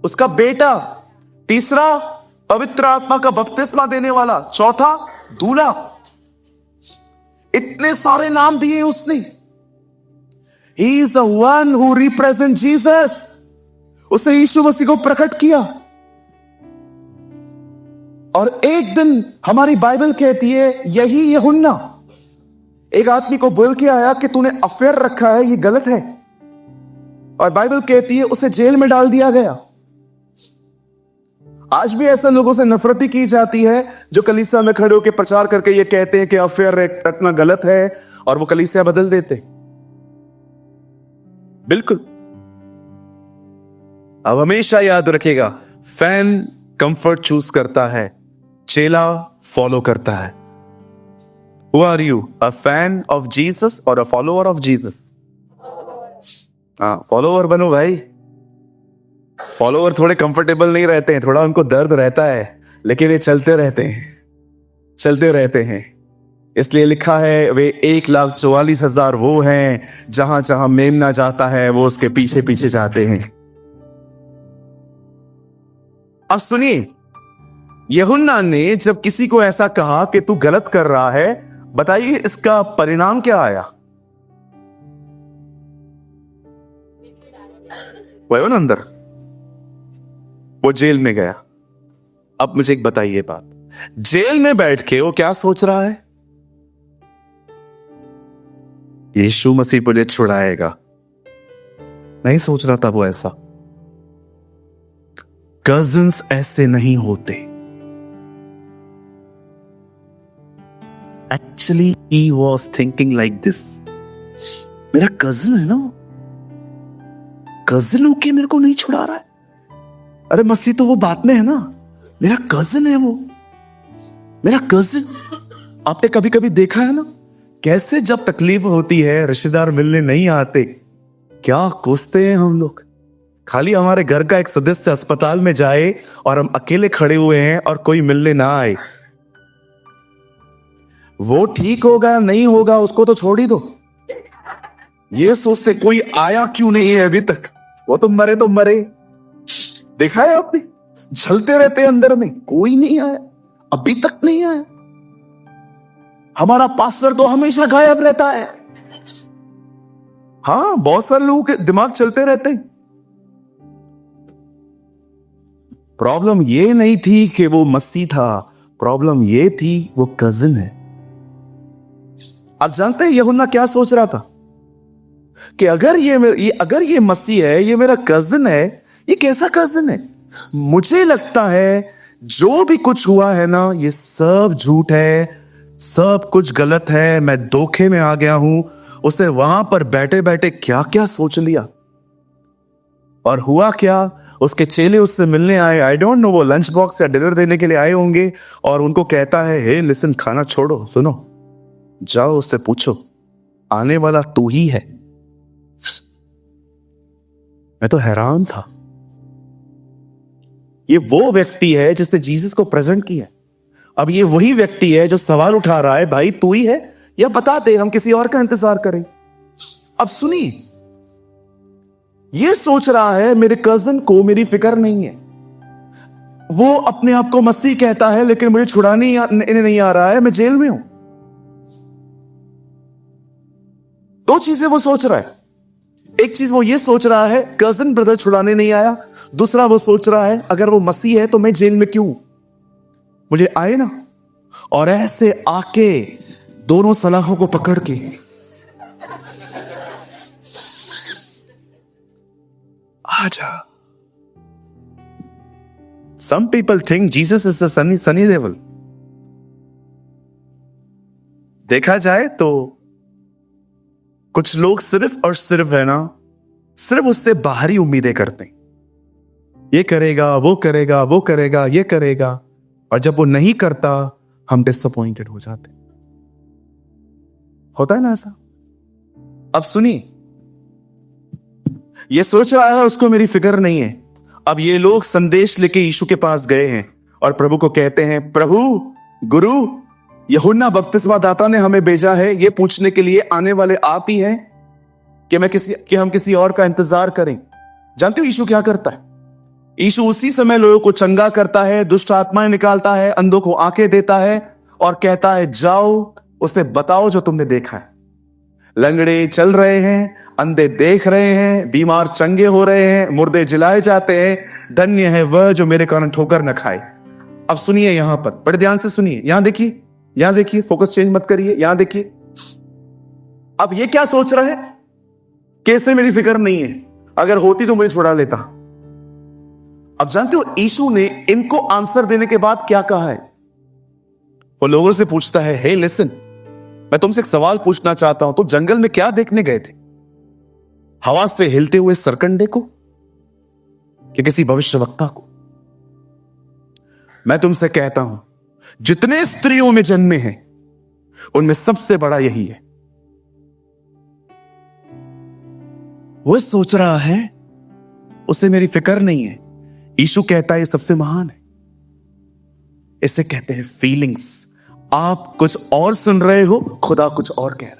उसका बेटा। तीसरा पवित्र आत्मा का बपतिस्मा देने वाला। चौथा दूल्हा। इतने सारे नाम दिए उसने। He is the one who represents Jesus. उसने यीशु मसीह को प्रकट किया। और एक दिन हमारी बाइबल कहती है, यही यूहन्ना एक आदमी को बोल के आया कि तूने अफेयर रखा है, ये गलत है। और बाइबल कहती है उसे जेल में डाल दिया गया। आज भी ऐसे लोगों से नफरती की जाती है जो कलीसिया में खड़े होकर प्रचार करके ये कहते हैं कि अफेयर रखना गलत है, और वो कलीसिया बदल देते। बिल्कुल। अब हमेशा याद रखेगा, फैन कंफर्ट चूज करता है, चेला फॉलो करता है। Who are you? A fan of Jesus or a follower of Jesus? हाँ, फॉलोवर बनो भाई। फॉलोवर थोड़े कंफर्टेबल नहीं रहते हैं, थोड़ा उनको दर्द रहता है, लेकिन ये चलते रहते हैं। इसलिए लिखा है वे 1,44,000 वो हैं, जहां जहां मेमना जाता है वो उसके पीछे पीछे जाते हैं। अब सुनिए, यूहन्ना ने जब किसी को ऐसा कहा कि तू गलत कर रहा है, बताइए इसका परिणाम क्या आया? वो ना अंदर, वो जेल में गया। अब मुझे एक बताइए बात, जेल में बैठ के वो क्या सोच रहा है? यीशु मसीह मुझे छुड़ाएगा। नहीं सोच रहा था वो ऐसा। कजिन्स ऐसे नहीं होते। Actually he was thinking like this, मेरा कजिन है ना, कजिन होके मेरे को नहीं छुड़ा रहा है। अरे मसीह तो वो बात में है ना, मेरा कजिन है वो, मेरा कजिन। आपने कभी कभी देखा है ना, कैसे जब तकलीफ होती है, रिश्तेदार मिलने नहीं आते, क्या कोसते हैं हम लोग। खाली हमारे घर का एक सदस्य अस्पताल में जाए और हम अकेले खड़े हुए हैं और कोई मिलने ना आए, वो ठीक होगा नहीं होगा उसको तो छोड़ ही दो। ये सोचते कोई आया क्यों नहीं है अभी तक, वो तो मरे। देखा है आपने, झलते रहते हैं अंदर में, कोई नहीं आया, अभी तक नहीं आया। हमारा पास्टर तो हमेशा गायब रहता है। हाँ, बहुत सारे लोगों के दिमाग चलते रहते हैं। प्रॉब्लम ये नहीं थी कि वो मसीह था, प्रॉब्लम ये थी वो कजिन है। आप जानते हैं यूहन्ना क्या सोच रहा था कि अगर ये मसीह है, ये मेरा कजिन है, ये कैसा कजिन है? मुझे लगता है जो भी कुछ हुआ है ना, ये सब झूठ है, सब कुछ गलत है, मैं धोखे में आ गया हूं। उसे वहां पर बैठे बैठे क्या क्या सोच लिया। और हुआ क्या, उसके चेले उससे मिलने आए। आई डोंट नो, वो लंच बॉक्स या डिनर देने के लिए आए होंगे, और उनको कहता है, हे लिसन, खाना छोड़ो, सुनो, जाओ उससे पूछो, आने वाला तू ही है। मैं तो हैरान था। ये वो व्यक्ति है जिसने जीसस को प्रेजेंट किया। अब ये वही व्यक्ति है जो सवाल उठा रहा है, भाई तू ही है या बता दे, हम किसी और का इंतजार करें। अब सुनिए, ये सोच रहा है मेरे कजिन को मेरी फिक्र नहीं है। वो अपने आप को मसीह कहता है, लेकिन मुझे छुड़ाने इन्हें नहीं आ रहा है, मैं जेल में हूं। दो चीजें वो सोच रहा है। एक चीज वो ये सोच रहा है, कजिन ब्रदर छुड़ाने नहीं आया। दूसरा वो सोच रहा है, अगर वो मसीह है तो मैं जेल में क्यों, मुझे आए ना। और ऐसे आके दोनों सलाखों को पकड़ के आजा। Some people think Jesus is a sunny devil. देखा जाए तो कुछ लोग सिर्फ और सिर्फ है ना, सिर्फ उससे बाहरी उम्मीदें करते हैं। ये करेगा, वो करेगा, वो करेगा, ये करेगा, और जब वो नहीं करता हम डिसअपॉइंटेड हो जाते। होता है ना ऐसा। अब सुनिए, ये सोच रहा है उसको मेरी फिक्र नहीं है। अब ये लोग संदेश लेके यीशु के पास गए हैं और प्रभु को कहते हैं, प्रभु, गुरु, यूहन्ना बपतिस्मा दाता ने हमें भेजा है ये पूछने के लिए आने वाले आप ही हैं कि हम किसी और का इंतजार करें। जानते हो यीशु क्या करता है? यीशु उसी समय लोगों को चंगा करता है, दुष्ट आत्माएं निकालता है, अंधों को आंखें देता है और कहता है, जाओ उसे बताओ जो तुमने देखा है। लंगड़े चल रहे हैं, अंधे देख रहे हैं, बीमार चंगे हो रहे हैं, मुर्दे जिलाए जाते हैं। धन्य है वह जो मेरे कारण ठोकर न खाए। अब सुनिए, यहां पर बड़े ध्यान से सुनिए, यहां देखिए, फोकस चेंज मत करिए, यहां देखिए। अब ये क्या सोच रहा है? कैसे मेरी फिक्र नहीं है, अगर होती तो मुझे छुड़ा लेता। अब जानते हो यीशु ने इनको आंसर देने के बाद क्या कहा है? वो लोगों से पूछता है, हे लिसन, मैं तुमसे एक सवाल पूछना चाहता हूं, तो जंगल में क्या देखने गए थे? हवा से हिलते हुए सरकंडे को कि किसी भविष्यवक्ता को? मैं तुमसे कहता हूं, जितने स्त्रियों में जन्मे हैं उनमें सबसे बड़ा यही है। वो सोच रहा है उसे मेरी फिक्र नहीं है। यीशु कहता है ये सबसे महान है। इसे कहते हैं फीलिंग्स। आप कुछ और सुन रहे हो, खुदा कुछ और कह रहा।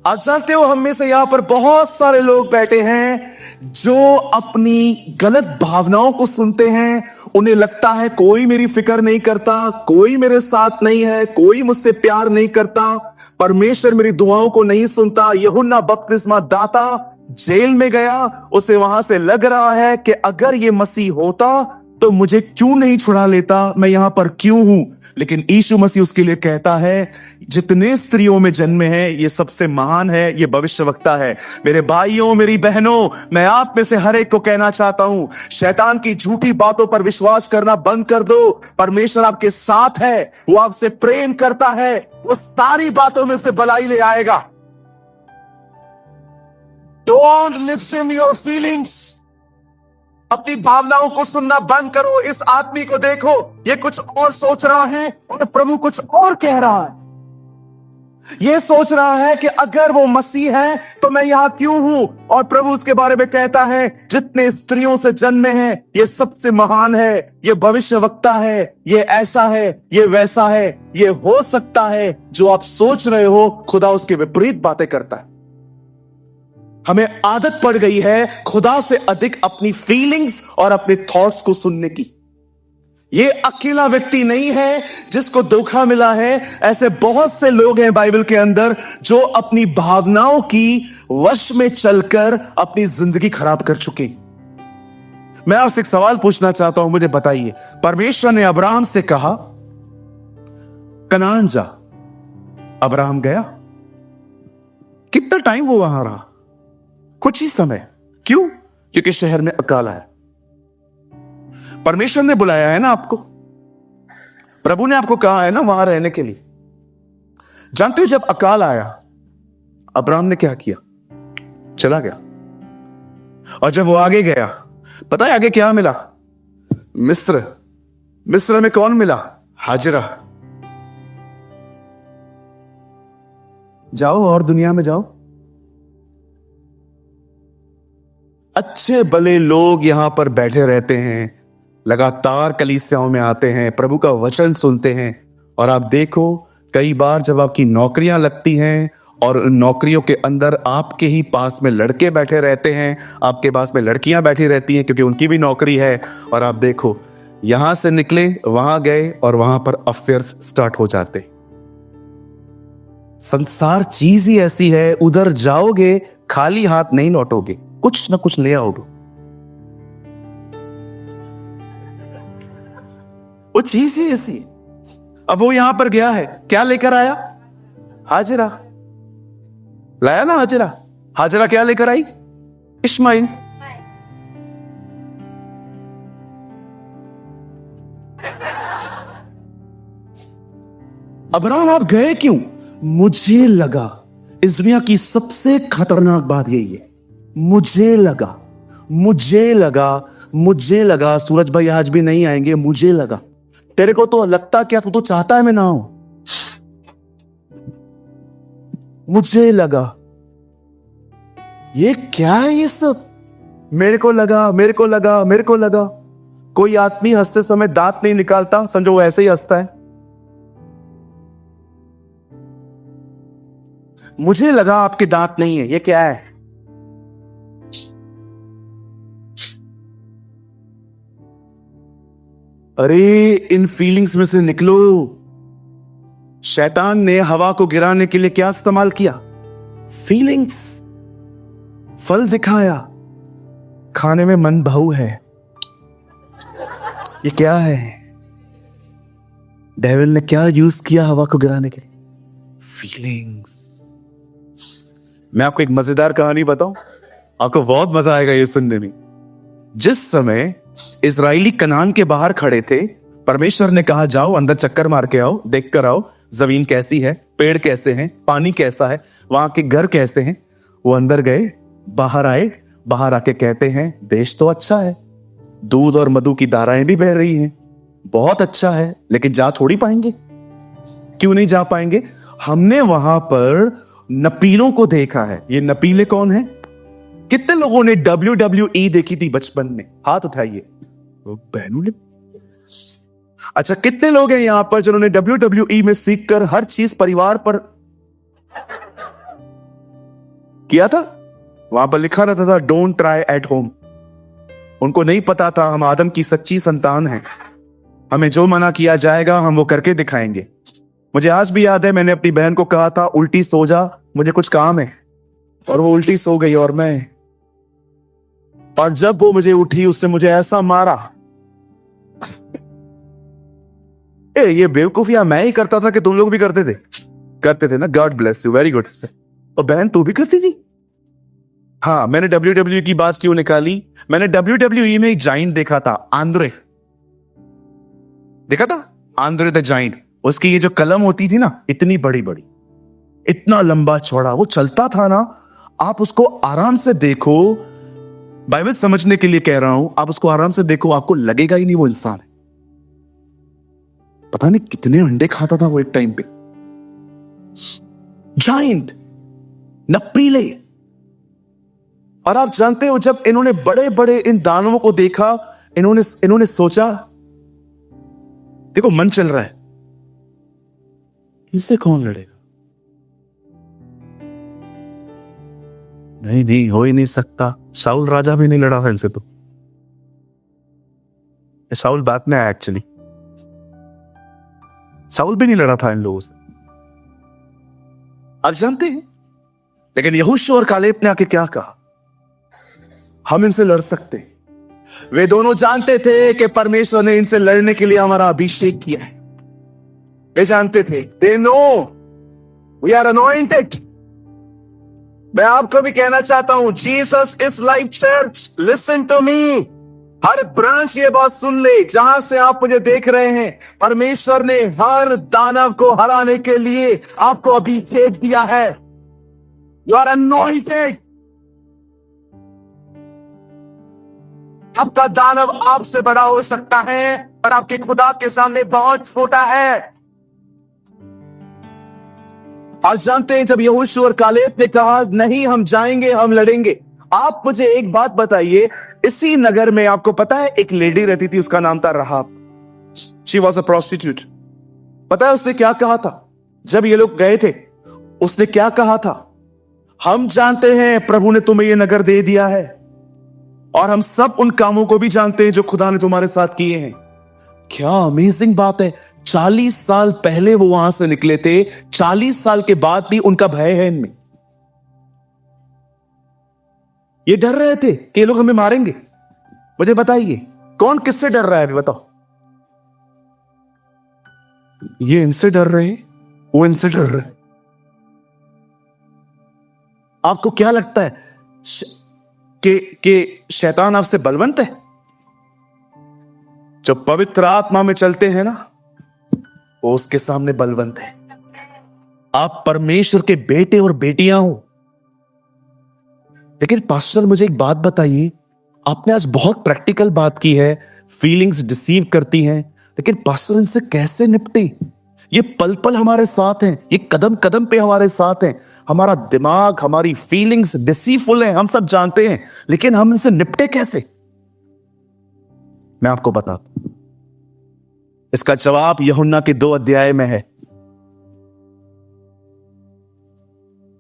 आप जानते हो हम में से यहां पर बहुत सारे लोग बैठे हैं जो अपनी गलत भावनाओं को सुनते हैं। उन्हें लगता है कोई मेरी फिक्र नहीं करता, कोई मेरे साथ नहीं है, कोई मुझसे प्यार नहीं करता, परमेश्वर मेरी दुआओं को नहीं सुनता। यूहन्ना बपतिस्मा दाता जेल में गया, उसे वहां से लग रहा है कि अगर ये मसीह होता तो मुझे क्यों नहीं छुड़ा लेता, मैं यहां पर क्यों हूं? लेकिन यीशु मसीह उसके लिए कहता है, जितने स्त्रियों में जन्मे हैं ये सबसे महान है, ये भविष्यवक्ता है। मेरे भाइयों, मेरी बहनों, मैं आप में से हर एक को कहना चाहता हूं, शैतान की झूठी बातों पर विश्वास करना बंद कर दो। परमेश्वर आपके साथ है, वो आपसे प्रेम करता है, वो सारी बातों में से भलाई ले आएगा। Don't listen your feelings. अपनी भावनाओं को सुनना बंद करो। इस आदमी को देखो, ये कुछ और सोच रहा है और प्रभु कुछ और कह रहा है। ये सोच रहा है कि अगर वो मसीह है तो मैं यहां क्यों हूं, और प्रभु उसके बारे में कहता है, जितने स्त्रियों से जन्मे हैं ये सबसे महान है, ये भविष्यवक्ता है, ये ऐसा है, ये वैसा है, ये हो सकता है। जो आप सोच रहे हो खुदा उसके विपरीत बातें करता है। हमें आदत पड़ गई है खुदा से अधिक अपनी फीलिंग्स और अपने थॉट्स को सुनने की। ये अकेला व्यक्ति नहीं है जिसको धोखा मिला है। ऐसे बहुत से लोग हैं बाइबल के अंदर जो अपनी भावनाओं की वश में चलकर अपनी जिंदगी खराब कर चुके। मैं आपसे एक सवाल पूछना चाहता हूं, मुझे बताइए, परमेश्वर ने अब्राहम से कहा कनान जा। अब्राहम गया। कितना टाइम वो वहां रहा? कुछ ही समय। क्यों? क्योंकि शहर में अकाल आया। परमेश्वर ने बुलाया है ना आपको, प्रभु ने आपको कहा है ना वहां रहने के लिए। जानते हो जब अकाल आया अब्राहम ने क्या किया? चला गया। और जब वो आगे गया, पता है आगे क्या मिला? मिस्र में कौन मिला? हाजिरा। जाओ और दुनिया में जाओ। अच्छे भले लोग यहां पर बैठे रहते हैं, लगातार कलीसियाओं में आते हैं, प्रभु का वचन सुनते हैं। और आप देखो कई बार जब आपकी नौकरियां लगती हैं और उन नौकरियों के अंदर आपके ही पास में लड़के बैठे रहते हैं, आपके पास में लड़कियां बैठी रहती हैं क्योंकि उनकी भी नौकरी है। और आप देखो यहां से निकले वहां गए और वहां पर अफेयर्स स्टार्ट हो जाते। संसार चीज ही ऐसी है, उधर जाओगे खाली हाथ नहीं लौटोगे, कुछ ना कुछ ले आओगे। वो चीज ही ऐसी है। अब वो यहां पर गया है, क्या लेकर आया? हाजिरा लाया ना। हाजिरा क्या लेकर आई? इश्माइल। अब्राहम आप गए क्यों? मुझे लगा इस दुनिया की सबसे खतरनाक बात यही है, मुझे लगा सूरज भाई आज भी नहीं आएंगे। मुझे लगा। तेरे को तो लगता क्या? तू तो चाहता है मैं ना आऊं। मुझे लगा। ये क्या है ये सब? मेरे को लगा। कोई आदमी हंसते समय दांत नहीं निकालता, समझो वो ऐसे ही हंसता है। मुझे लगा आपके दांत नहीं है, ये क्या है? अरे इन फीलिंग्स में से निकलो। शैतान ने हवा को गिराने के लिए क्या इस्तेमाल किया? फीलिंग्स। फल दिखाया, खाने में मन भाऊ है। ये क्या है? डेविल ने क्या यूज किया हवा को गिराने के लिए? फीलिंग्स। मैं आपको एक मजेदार कहानी बताऊं, आपको बहुत मजा आएगा ये सुनने में। जिस समय इजरायली कनान के बाहर खड़े थे, परमेश्वर ने कहा जाओ अंदर चक्कर मार के आओ, देख कर आओ जमीन कैसी है, पेड़ कैसे हैं, पानी कैसा है, वहां के घर कैसे हैं। वो अंदर गए, बाहर आए, बाहर आके कहते हैं देश तो अच्छा है, दूध और मधु की धाराएं भी बह रही हैं, बहुत अच्छा है, लेकिन जा थोड़ी पाएंगे। क्यों नहीं जा पाएंगे? हमने वहां पर नपीलों को देखा है। ये नपीले कौन है? कितने लोगों ने WWE देखी थी बचपन में? हाथ उठाइए। बहनों ने। अच्छा, कितने लोग हैं यहां पर जिन्होंने WWE में सीखकर हर चीज परिवार पर किया था? वहां पर लिखा रहता था डोंट ट्राई एट होम। उनको नहीं पता था हम आदम की सच्ची संतान हैं, हमें जो मना किया जाएगा हम वो करके दिखाएंगे। मुझे आज भी याद है, मैंने अपनी बहन को कहा था उल्टी सो जा, मुझे कुछ काम है, और वो उल्टी सो गई। और जब वो मुझे उठी, उसने मुझे ऐसा मारा। ये बेवकूफियां मैं ही करता था कि तुम लोग भी करते थे? करते थे ना। God bless you, very good. और बहन तू भी करती थी? हाँ। मैंने WWE की बात क्यों निकाली? मैंने WWE में एक जाइंट देखा था, आंद्रे। देखा था आंद्रे द जाइंट। उसकी ये जो कलम होती थी ना, इतनी बड़ी बड़ी, इतना लंबा चौड़ा, वो चलता था ना। आप उसको आराम से देखो, बाइबल समझने के लिए कह रहा हूं, आप उसको आराम से देखो, आपको लगेगा ही नहीं वो इंसान है। पता नहीं कितने अंडे खाता था वो एक टाइम पे। जाइंट, नपीले। और आप जानते हो, जब इन्होंने बड़े बड़े इन दानवों को देखा, इन्होंने सोचा, देखो मन चल रहा है, इनसे कौन लड़ेगा? नहीं नहीं, हो ही नहीं सकता। शाऊल राजा भी नहीं लड़ा था इनसे। तो शाऊल बाद में आया एक्चुअली। शाऊल भी नहीं लड़ा था इन लोगों से, आप जानते हैं। लेकिन यहोशू और कालेब ने आके क्या कहा? हम इनसे लड़ सकते। वे दोनों जानते थे कि परमेश्वर ने इनसे लड़ने के लिए हमारा अभिषेक किया है। वे जानते थे, they know we are anointed। मैं आपको भी कहना चाहता हूं, Jesus is life church, listen to me. हर ब्रांच ये बात सुन ले, जहां से आप मुझे देख रहे हैं, परमेश्वर ने हर दानव को हराने के लिए आपको अभिषेक दिया है। You are anointed. आपका दानव आपसे बड़ा हो सकता है, पर आपके खुदा के सामने बहुत छोटा है। आज जानते हैं, जब यहोशू और कालेब ने कहा नहीं हम जाएंगे, हम लड़ेंगे। आप मुझे एक बात बताइए, इसी नगर में आपको पता है एक लेडी रहती थी, उसका नाम था Rahab. She was a prostitute. पता है उसने क्या कहा था जब ये लोग गए थे? उसने क्या कहा था? हम जानते हैं प्रभु ने तुम्हें यह नगर दे दिया है, और हम सब उन कामों को भी जानते हैं जो खुदा ने तुम्हारे साथ किए हैं। क्या अमेजिंग बात है। 40 साल पहले वो वहां से निकले थे, 40 साल के बाद भी उनका भय है इनमें। ये डर रहे थे कि ये लोग हमें मारेंगे। मुझे बताइए, कौन किससे डर रहा है? अभी बताओ। ये इनसे डर रहे हैं, वो इनसे डर रहे हैं। आपको क्या लगता है कि शैतान आपसे बलवंत है? जो पवित्र आत्मा में चलते हैं ना, वो उसके सामने बलवंत है। आप परमेश्वर के बेटे और बेटियां हो। लेकिन पास्टर मुझे एक बात बताइए, आपने आज बहुत प्रैक्टिकल बात की है, फीलिंग्स डिसीव करती हैं, लेकिन पास्टर इनसे कैसे निपटे? ये पल पल हमारे साथ हैं, ये कदम कदम पे हमारे साथ हैं। हमारा दिमाग, हमारी फीलिंग्स डिसीवफुल हैं, हम सब जानते हैं, लेकिन हम इनसे निपटे कैसे? मैं आपको बताता हूं। इसका जवाब यूहन्ना के 2 अध्याय में है।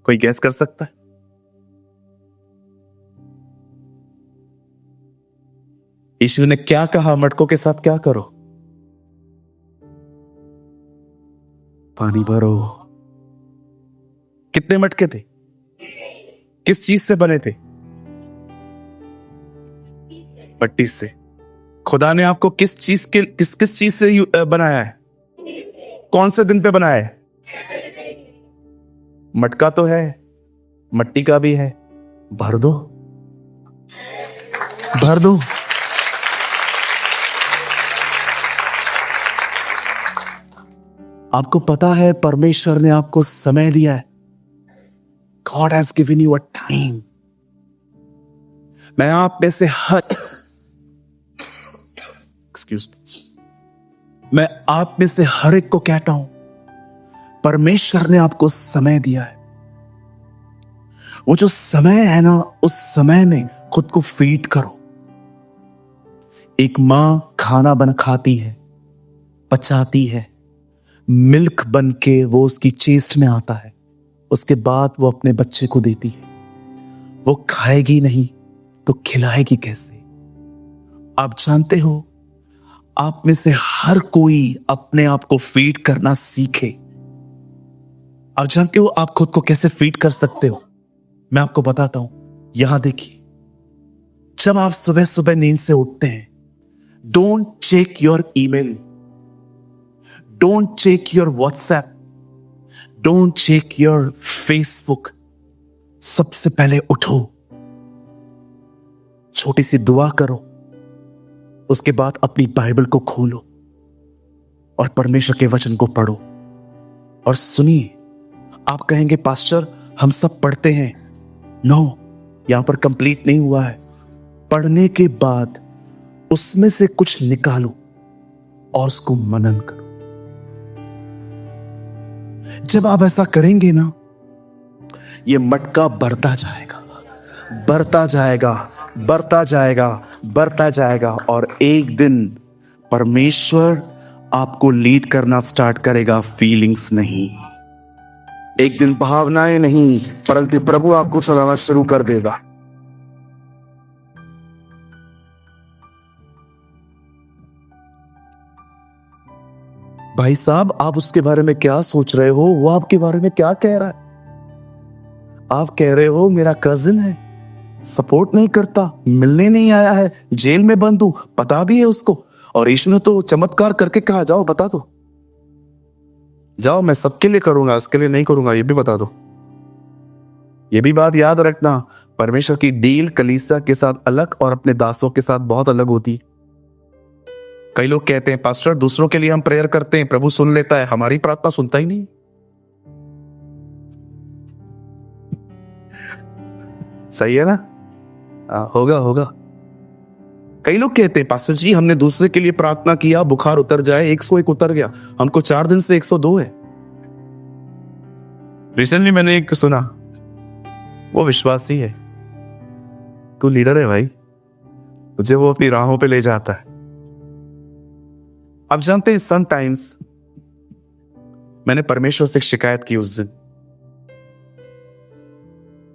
कोई गैस कर सकता है? यीशु ने क्या कहा? मटकों के साथ क्या करो? पानी भरो। कितने मटके थे? किस चीज से बने थे? पट्टी से। खुदा ने आपको किस चीज से बनाया है? कौन से दिन पे बनाया है? मटका तो है, मट्टी का भी है। भर दो, भर दो। आपको पता है परमेश्वर ने आपको समय दिया है। God has given you a time. मैं आप में से मैं आप में से हर एक को कहता हूं, परमेश्वर ने आपको समय दिया है। वो जो समय है ना, उस समय में खुद को फीड करो। एक मां खाना बन खाती है, पचाती है, मिल्क बन के वो उसकी चेस्ट में आता है, उसके बाद वो अपने बच्चे को देती है। वो खाएगी नहीं तो खिलाएगी कैसे? आप जानते हो, आप में से हर कोई अपने आप को फीड करना सीखे। आप जानते हो आप खुद को कैसे फीड कर सकते हो? मैं आपको बताता हूं। यहां देखिए, जब आप सुबह सुबह नींद से उठते हैं, don't check your email, don't check your WhatsApp, don't check your Facebook. सबसे पहले उठो, छोटी सी दुआ करो, उसके बाद अपनी बाइबल को खोलो और परमेश्वर के वचन को पढ़ो और सुनिए। आप कहेंगे पास्टर हम सब पढ़ते हैं। नो, यहां पर कंप्लीट नहीं हुआ है। पढ़ने के बाद उसमें से कुछ निकालो और उसको मनन करो। जब आप ऐसा करेंगे ना, ये मटका बढ़ता जाएगा, बढ़ता जाएगा, बढ़ता जाएगा, बढ़ता जाएगा और एक दिन परमेश्वर आपको लीड करना स्टार्ट करेगा। फीलिंग्स नहीं, एक दिन भावनाएं नहीं, परंतु प्रभु आपको चलाना शुरू कर देगा। भाई साहब, आप उसके बारे में क्या सोच रहे हो? वो आपके बारे में क्या कह रहा है? आप कह रहे हो मेरा कजिन है, सपोर्ट नहीं करता, मिलने नहीं आया है, जेल में बंद हूं, पता भी है उसको। और यीशु ने तो चमत्कार करके कहा जाओ बता दो, जाओ मैं सबके लिए करूंगा, इसके लिए नहीं करूंगा, ये भी बता दो। ये भी बात याद रखना, परमेश्वर की डील कलीसिया के साथ अलग और अपने दासों के साथ बहुत अलग होती है। कई लोग कहते हैं पास्टर दूसरों के लिए हम प्रेयर करते हैं, प्रभु सुन लेता है, हमारी प्रार्थना सुनता ही नहीं। सही है ना? होगा होगा। कई लोग कहते हैं पास्टर जी हमने दूसरे के लिए प्रार्थना किया, बुखार उतर जाए, 101 उतर गया, हमको 4 दिन से 102 है। रिसेंटली मैंने एक सुना, वो विश्वासी है, तू लीडर है भाई, तुझे वो अपनी राहों पे ले जाता है। आप जानते हैं समटाइम्स मैंने परमेश्वर से शिकायत की उस दिन,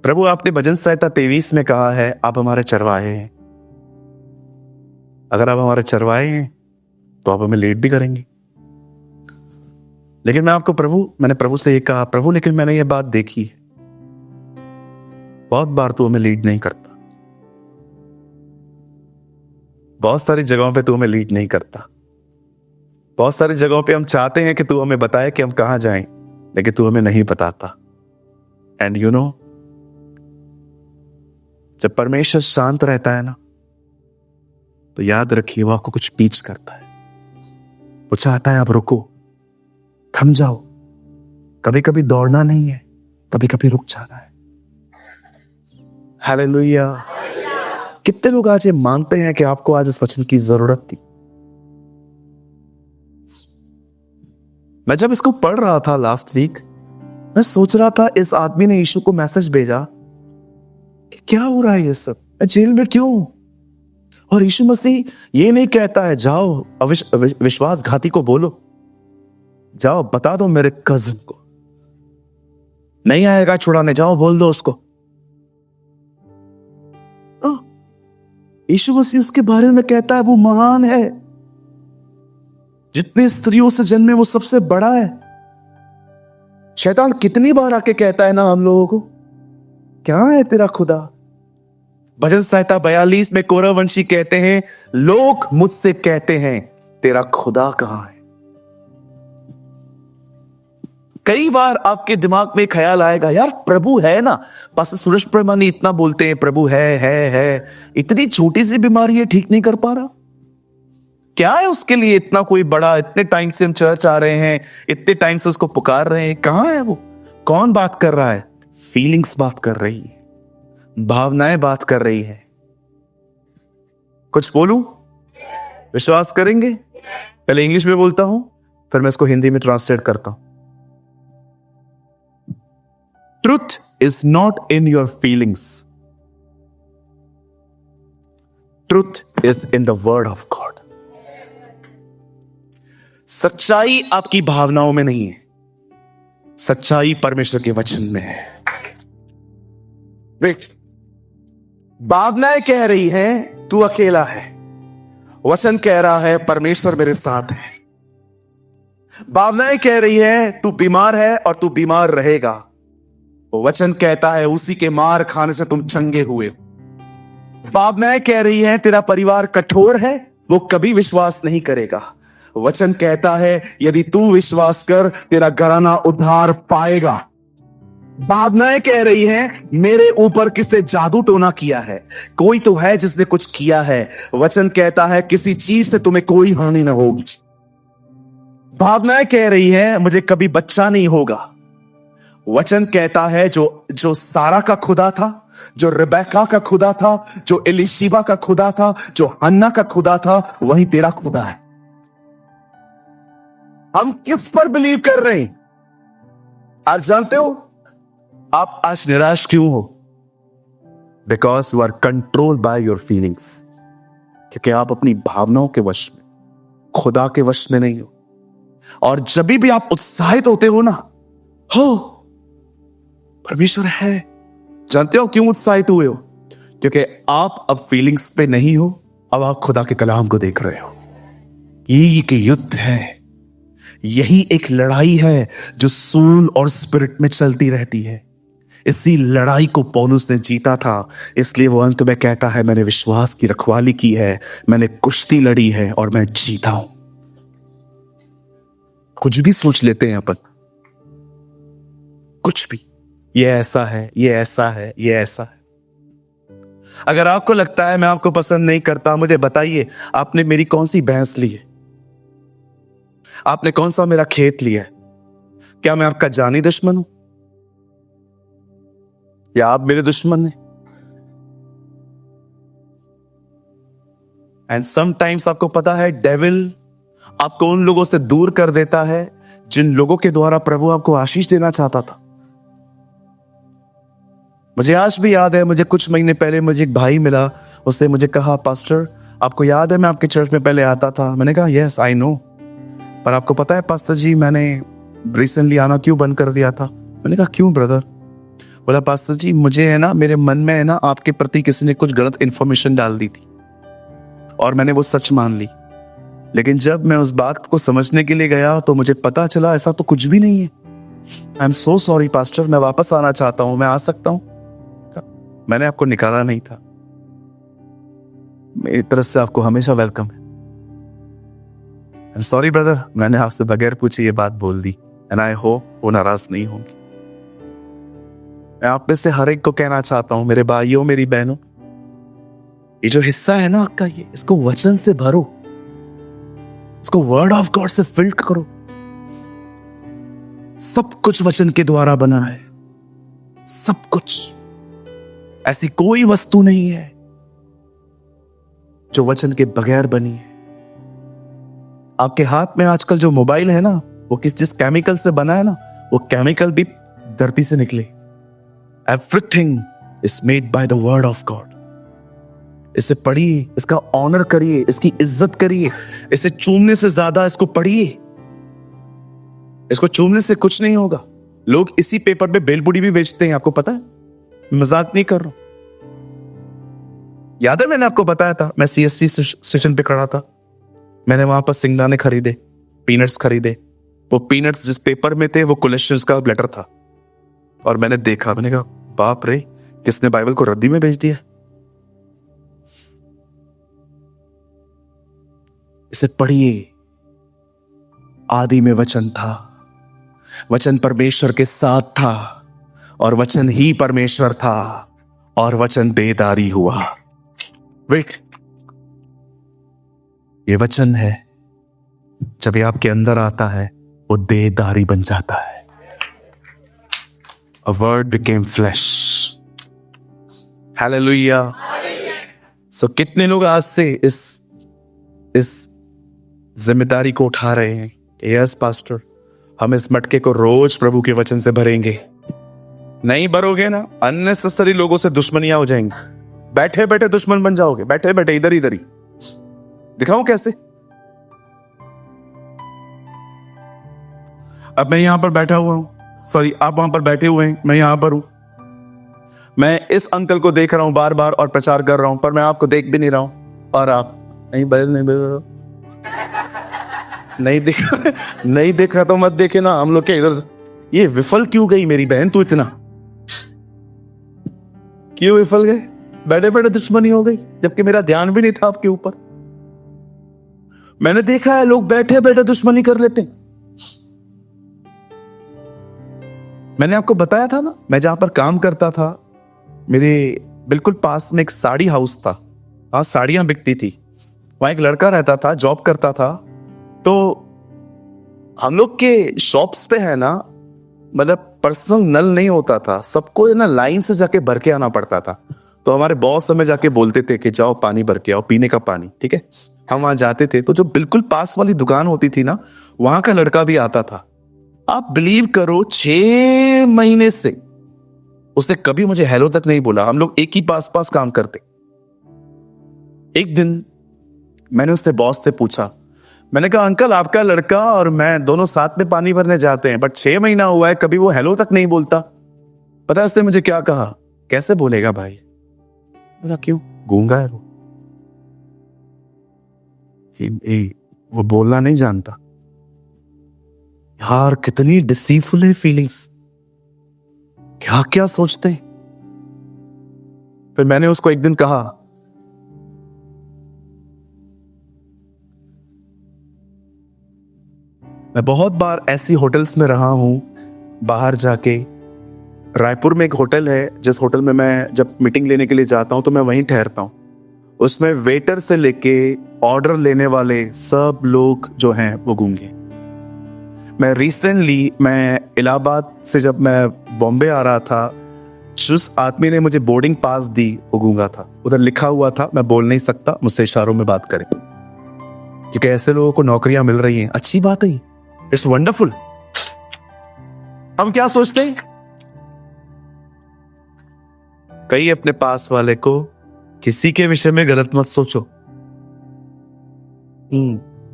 प्रभु आपने भजन संहिता 23 में कहा है आप हमारे चरवाहे हैं, अगर आप हमारे चरवाहे हैं तो आप हमें लीड भी करेंगे। लेकिन मैंने प्रभु से ये कहा, प्रभु लेकिन मैंने ये बात देखी है, बहुत बार तू हमें लीड नहीं करता, बहुत सारी जगहों पे तू हमें लीड नहीं करता, बहुत सारी जगहों पे हम चाहते हैं कि तू हमें बताए कि हम कहां जाएं, लेकिन तू हमें नहीं बताता। एंड यू नो, जब परमेश्वर शांत रहता है ना, तो याद रखिए वो आपको कुछ टीच करता है। वो चाहता है आप रुको, थम जाओ। कभी कभी दौड़ना नहीं है, कभी कभी रुक जाना है। हालेलुया। कितने लोग आज ये मानते हैं कि आपको आज इस वचन की जरूरत थी? मैं जब इसको पढ़ रहा था लास्ट वीक, मैं सोच रहा था इस आदमी ने यीशु को मैसेज भेजा कि क्या हो रहा है ये सब, मैं जेल में क्यों हूं? और यीशु मसीह ये नहीं कहता है जाओ विश्वासघाती को बोलो, जाओ बता दो मेरे कजिन को नहीं आएगा छुड़ाने, जाओ बोल दो उसको। यीशु मसीह उसके बारे में कहता है वो महान है, जितनी स्त्रियों से जन्मे वो सबसे बड़ा है। शैतान कितनी बार आके कहता है ना हम लोगों को, क्या है तेरा खुदा। भजन संहिता 42 में कौरववंशी कहते हैं, लोग मुझसे कहते हैं तेरा खुदा कहां है। कई बार आपके दिमाग में ख्याल आएगा, यार प्रभु है ना, पास्टर सूरज प्रमाणी इतना बोलते हैं प्रभु है, इतनी छोटी सी बीमारी है ठीक नहीं कर पा रहा, क्या है उसके लिए इतना कोई बड़ा, इतने टाइम से हम चर्च आ रहे हैं, इतने टाइम से उसको पुकार रहे हैं, कहां है वो। कौन बात कर रहा है? फीलिंग्स बात कर रही है, भावनाएं बात कर रही है। कुछ बोलूं? विश्वास करेंगे? पहले इंग्लिश में बोलता हूं, फिर मैं इसको हिंदी में ट्रांसलेट करता हूं। Truth is not in your feelings, truth is in the word of God. सच्चाई आपकी भावनाओं में नहीं है, सच्चाई परमेश्वर के वचन में है। भावनाएं कह रही हैं तू अकेला है, वचन कह रहा है परमेश्वर मेरे साथ है। भावनाएं कह रही है तू बीमार है और तू बीमार रहेगा, वचन कहता है उसी के मार खाने से तुम चंगे हुए। भावनाएं कह रही है तेरा परिवार कठोर है, वो कभी विश्वास नहीं करेगा, वचन कहता है यदि तू विश्वास कर तेरा घराना उद्धार पाएगा। भावनाएं कह रही हैं मेरे ऊपर किसने जादू टोना किया है, कोई तो है जिसने कुछ किया है, वचन कहता है किसी चीज से तुम्हें कोई हानि ना होगी। भावनाएं कह रही है मुझे कभी बच्चा नहीं होगा, वचन कहता है जो सारा का खुदा था, जो रिबेका का खुदा था, जो एलिशिबा का खुदा था, जो हन्ना का खुदा था, वही तेरा खुदा है। हम किस पर बिलीव कर रहे हैं? आज जानते हो आप आज निराश क्यों हो? Because you are control by your feelings, क्योंकि आप अपनी भावनाओं के वश में, खुदा के वश में नहीं हो। और जब भी आप उत्साहित होते हो ना, हो परमेश्वर है, जानते हो क्यों उत्साहित हुए हो? क्योंकि आप अब फीलिंग्स पे नहीं हो, अब आप खुदा के कलाम को देख रहे हो। ये एक युद्ध है, यही एक लड़ाई है जो सूल और स्पिरिट में चलती रहती है। इसी लड़ाई को पौलुस ने जीता था, इसलिए वो अंत में कहता है मैंने विश्वास की रखवाली की है, मैंने कुश्ती लड़ी है और मैं जीता हूं। कुछ भी सोच लेते हैं अपन, कुछ भी, ये ऐसा है, ये ऐसा है, ये ऐसा है। अगर आपको लगता है मैं आपको पसंद नहीं करता, मुझे बताइए आपने मेरी कौन सी भैंस ली है, आपने कौन सा मेरा खेत लिया है? क्या मैं आपका जानी दुश्मन हूं या आप मेरे दुश्मन हैं? एंड समटाइम्स आपको पता है डेविल आपको उन लोगों से दूर कर देता है जिन लोगों के द्वारा प्रभु आपको आशीष देना चाहता था। मुझे आज भी याद है, मुझे कुछ महीने पहले मुझे एक भाई मिला, उसने मुझे कहा पास्टर आपको याद है मैं आपके चर्च में पहले आता था? मैंने कहा यस आई नो, पर आपको पता है पास्टर जी मैंने रिसेंटली आना क्यों बंद कर दिया था? मैंने कहा क्यों ब्रदर? बोला पास्टर जी मुझे है ना, मेरे मन में है ना आपके प्रति किसी ने कुछ गलत इंफॉर्मेशन डाल दी थी और मैंने वो सच मान ली, लेकिन जब मैं उस बात को समझने के लिए गया तो मुझे पता चला ऐसा तो कुछ भी नहीं है। I am so sorry pastor, मैं वापस आना चाहता हूं, मैं आ सकता हूं? मैंने आपको निकाला नहीं था, मेरी तरफ से आपको हमेशा वेलकम है। सॉरी ब्रदर, मैंने आपसे बगैर पूछे ये बात बोल दी एंड आई होप वो नाराज नहीं होंगे। मैं आप में से हर एक को कहना चाहता हूं, मेरे भाइयों मेरी बहनों, ये जो हिस्सा है ना आपका, ये इसको वचन से भरो, इसको वर्ड ऑफ गॉड से फिल करो। सब कुछ वचन के द्वारा बना है, सब कुछ, ऐसी कोई वस्तु नहीं है जो वचन के बगैर बनी है। आपके हाथ में आजकल जो मोबाइल है ना, वो जिस केमिकल से बना है ना, वो केमिकल भी धरती से निकले। Everything is made by the word of God. इसे पढ़िए, इसका ऑनर करिए, इसकी इज्जत करिए, इसे चूमने से ज्यादा इसको पढ़िए। इसको चूमने से कुछ नहीं होगा। लोग इसी पेपर पे बेलपुड़ी भी बेचते हैं, आपको पता है? मजाक नहीं कर रहा हूं। याद है मैंने आपको बताया था, मैं सीएसटी स्टेशन पे खड़ा था, मैंने वहां पर सिंगदाने खरीदे, पीनट्स खरीदे। वो पीनट्स जिस पेपर में थे वो कोलेस्ट्रॉल का लेटर था। और मैंने देखा, मैंने कहा बाप रे, किसने बाइबल को रद्दी में बेच दिया। इसे पढ़िए। आदि में वचन था, वचन परमेश्वर के साथ था, और वचन ही परमेश्वर था, और वचन देहधारी हुआ। वेट, ये वचन है, जब ये आपके अंदर आता है वो देहधारी बन जाता है। A word became flesh. Hallelujah. So कितने लोग आज से इस जिम्मेदारी को उठा रहे हैं? यस पास्टर, हम इस मटके को रोज प्रभु के वचन से भरेंगे। नहीं भरोगे ना, अननेसेसरी लोगों से दुश्मनियां हो जाएंगी। बैठे बैठे दुश्मन बन जाओगे, बैठे बैठे इधर ही। दिखाऊं कैसे? अब मैं यहां पर बैठा हुआ हूं, सॉरी आप वहां पर बैठे हुए हैं, मैं यहां पर हूं। मैं इस अंकल को देख रहा हूं बार बार और प्रचार कर रहा हूं, पर मैं आपको देख भी नहीं रहा हूं। और आप नहीं बदल नहीं देख रहा तो मत देखे ना। हम लोग के इधर ये विफल क्यों गई मेरी बहन? तू इतना क्यों विफल गए? बैठे बैठे दुश्मनी हो गई, जबकि मेरा ध्यान भी नहीं था आपके ऊपर। मैंने देखा है लोग बैठे बैठे दुश्मनी कर लेते हैं। मैंने आपको बताया था ना, मैं जहां पर काम करता था, मेरे बिल्कुल पास में एक साड़ी हाउस था। वहां साड़ियां बिकती थी। वहां एक लड़का रहता था, जॉब करता था। तो हम लोग के शॉप्स पे है ना, मतलब पर्सनल नल नहीं होता था, सबको है ना लाइन से जाके भर के आना पड़ता था। तो हमारे बॉस हमें जाके बोलते थे कि जाओ पानी भर के आओ, पीने का पानी, ठीक है। हम वहां जाते थे, तो जो बिल्कुल पास वाली दुकान होती थी ना, वहां का लड़का भी आता था। आप बिलीव करो, 6 महीने से उसने कभी मुझे हेलो तक नहीं बोला। हम लोग एक ही पास काम करते। एक दिन मैंने उससे बॉस से पूछा, मैंने कहा अंकल आपका लड़का और मैं दोनों साथ में पानी भरने जाते हैं, बट 6 महीना हुआ है कभी वो हेलो तक नहीं बोलता। पता है उसने मुझे क्या कहा? कैसे बोलेगा भाई? बोला क्यों, गूंगा है वो? वो बोलना नहीं जानता। यार कितनी डिसीफुल है फीलिंग्स, क्या क्या सोचते हैं। फिर मैंने उसको एक दिन कहा, मैं बहुत बार ऐसी होटल्स में रहा हूं बाहर जाके। रायपुर में एक होटल है, जिस होटल में मैं जब मीटिंग लेने के लिए जाता हूं तो मैं वहीं ठहरता हूं। उसमें वेटर से लेके ऑर्डर लेने वाले सब लोग जो हैं वो गूंगे। मैं रिसेंटली इलाहाबाद से जब मैं बॉम्बे आ रहा था, जिस आदमी ने मुझे बोर्डिंग पास दी वो गूंगा था। उधर लिखा हुआ था मैं बोल नहीं सकता, मुझसे इशारों में बात करें, क्योंकि ऐसे लोगों को नौकरियां मिल रही हैं। अच्छी बात है, इट्स वंडरफुल। हम क्या सोचते हैं? कई अपने पास वाले को किसी के विषय में गलत मत सोचो।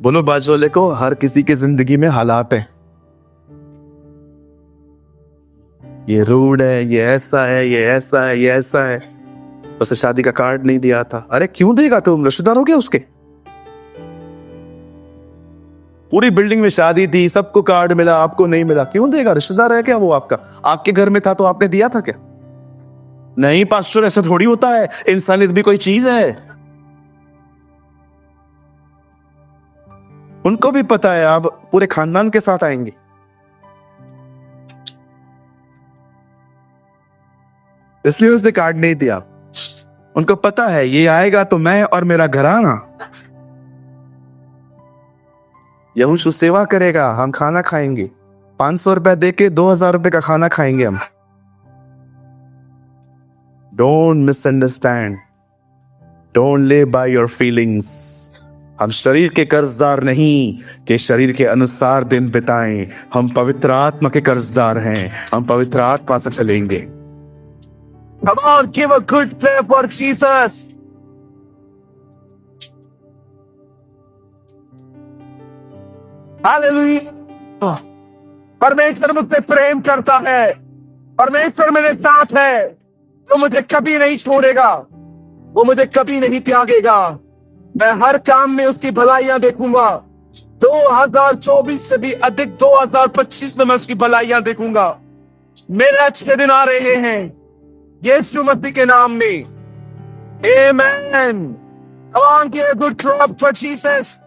बोलो बाजू वाले को, हर किसी की जिंदगी में हालात है। ये रूड है, ये ऐसा है, ये ऐसा है, ये ऐसा है। उसे शादी का कार्ड नहीं दिया था। अरे क्यों देगा? तुम रिश्तेदार हो गया उसके? पूरी बिल्डिंग में शादी थी, सबको कार्ड मिला, आपको नहीं मिला, क्यों देगा? रिश्तेदार है क्या वो आपका? आपके घर में था तो आपने दिया था क्या? नहीं पास्टर, ऐसा थोड़ी होता है। इंसानियत भी कोई चीज है। उनको भी पता है आप पूरे खानदान के साथ आएंगे। इसलिए उसने कार्ड नहीं दिया। उनको पता है ये आएगा तो मैं और मेरा घराना, यहोशू सेवा करेगा, हम खाना खाएंगे। 500 रुपए देके 2000 रुपए का खाना खाएंगे हम। Don't misunderstand, don't live by your feelings. हम शरीर के कर्जदार नहीं कि शरीर के अनुसार दिन बिताएं। हम पवित्र आत्मा के कर्जदार हैं, हम पवित्र आत्मा से चलेंगे। Come on, give a good clap for Jesus. Hallelujah. परमेश्वर मुझसे प्रेम करता है, परमेश्वर मेरे साथ है, तो मुझे कभी नहीं छोड़ेगा, वो मुझे कभी नहीं त्यागेगा। मैं हर काम में उसकी भलाइयां देखूंगा। 2024 से भी अधिक 2025 में मैं उसकी भलाइयां देखूंगा। मेरे अच्छे दिन आ रहे हैं यीशु मसीह के नाम में। आमेन। Come on, give a good clap for Jesus.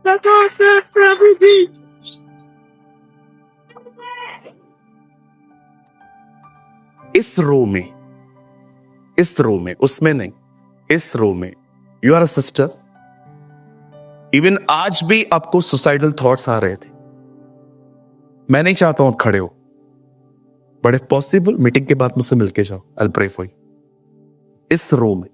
प्रभु जी। इस रो में, उसमें नहीं, इस रो में you are a sister. Even आज भी आपको सुसाइडल थॉट्स आ रहे थे। मैं नहीं चाहता हूं आप खड़े हो, बट इफ पॉसिबल मीटिंग के बाद मुझसे मिलके जाओ। I will pray for you. इस रो में,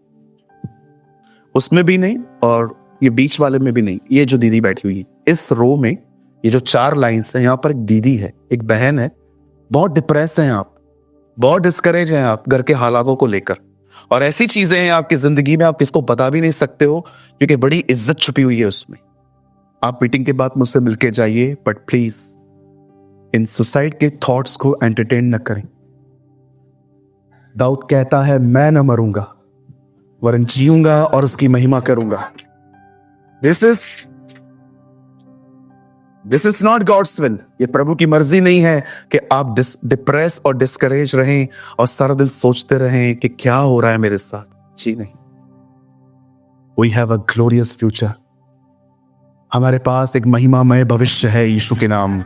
उसमें भी नहीं और ये बीच वाले में भी नहीं। ये जो दीदी बैठी हुई है इस रो में, ये जो 4 लाइन्स है, यहां पर एक दीदी है, एक बहन है, बहुत डिप्रेस हैं आप, बहुत डिस्करेज हैं आप घर के हालातों को लेकर, और ऐसी चीजें हैं आपकी जिंदगी में आप किसको बता भी नहीं सकते हो क्योंकि बड़ी इज्जत छुपी हुई है उसमें। आप मीटिंग के बाद मुझसे मिलके जाइए, बट प्लीज इन सुसाइड के थॉट्स को एंटरटेन न करें। दाऊद कहता है मैं न मरूंगा वरन जीऊंगा और उसकी महिमा करूंगा। This is not God's will. ये प्रभु की मर्जी नहीं है कि आप डिप्रेस और डिस्करेज रहें और सारा दिन सोचते रहें कि क्या हो रहा है मेरे साथ। जी नहीं, we have a glorious future. हमारे पास एक महिमामय भविष्य है यीशु के नाम।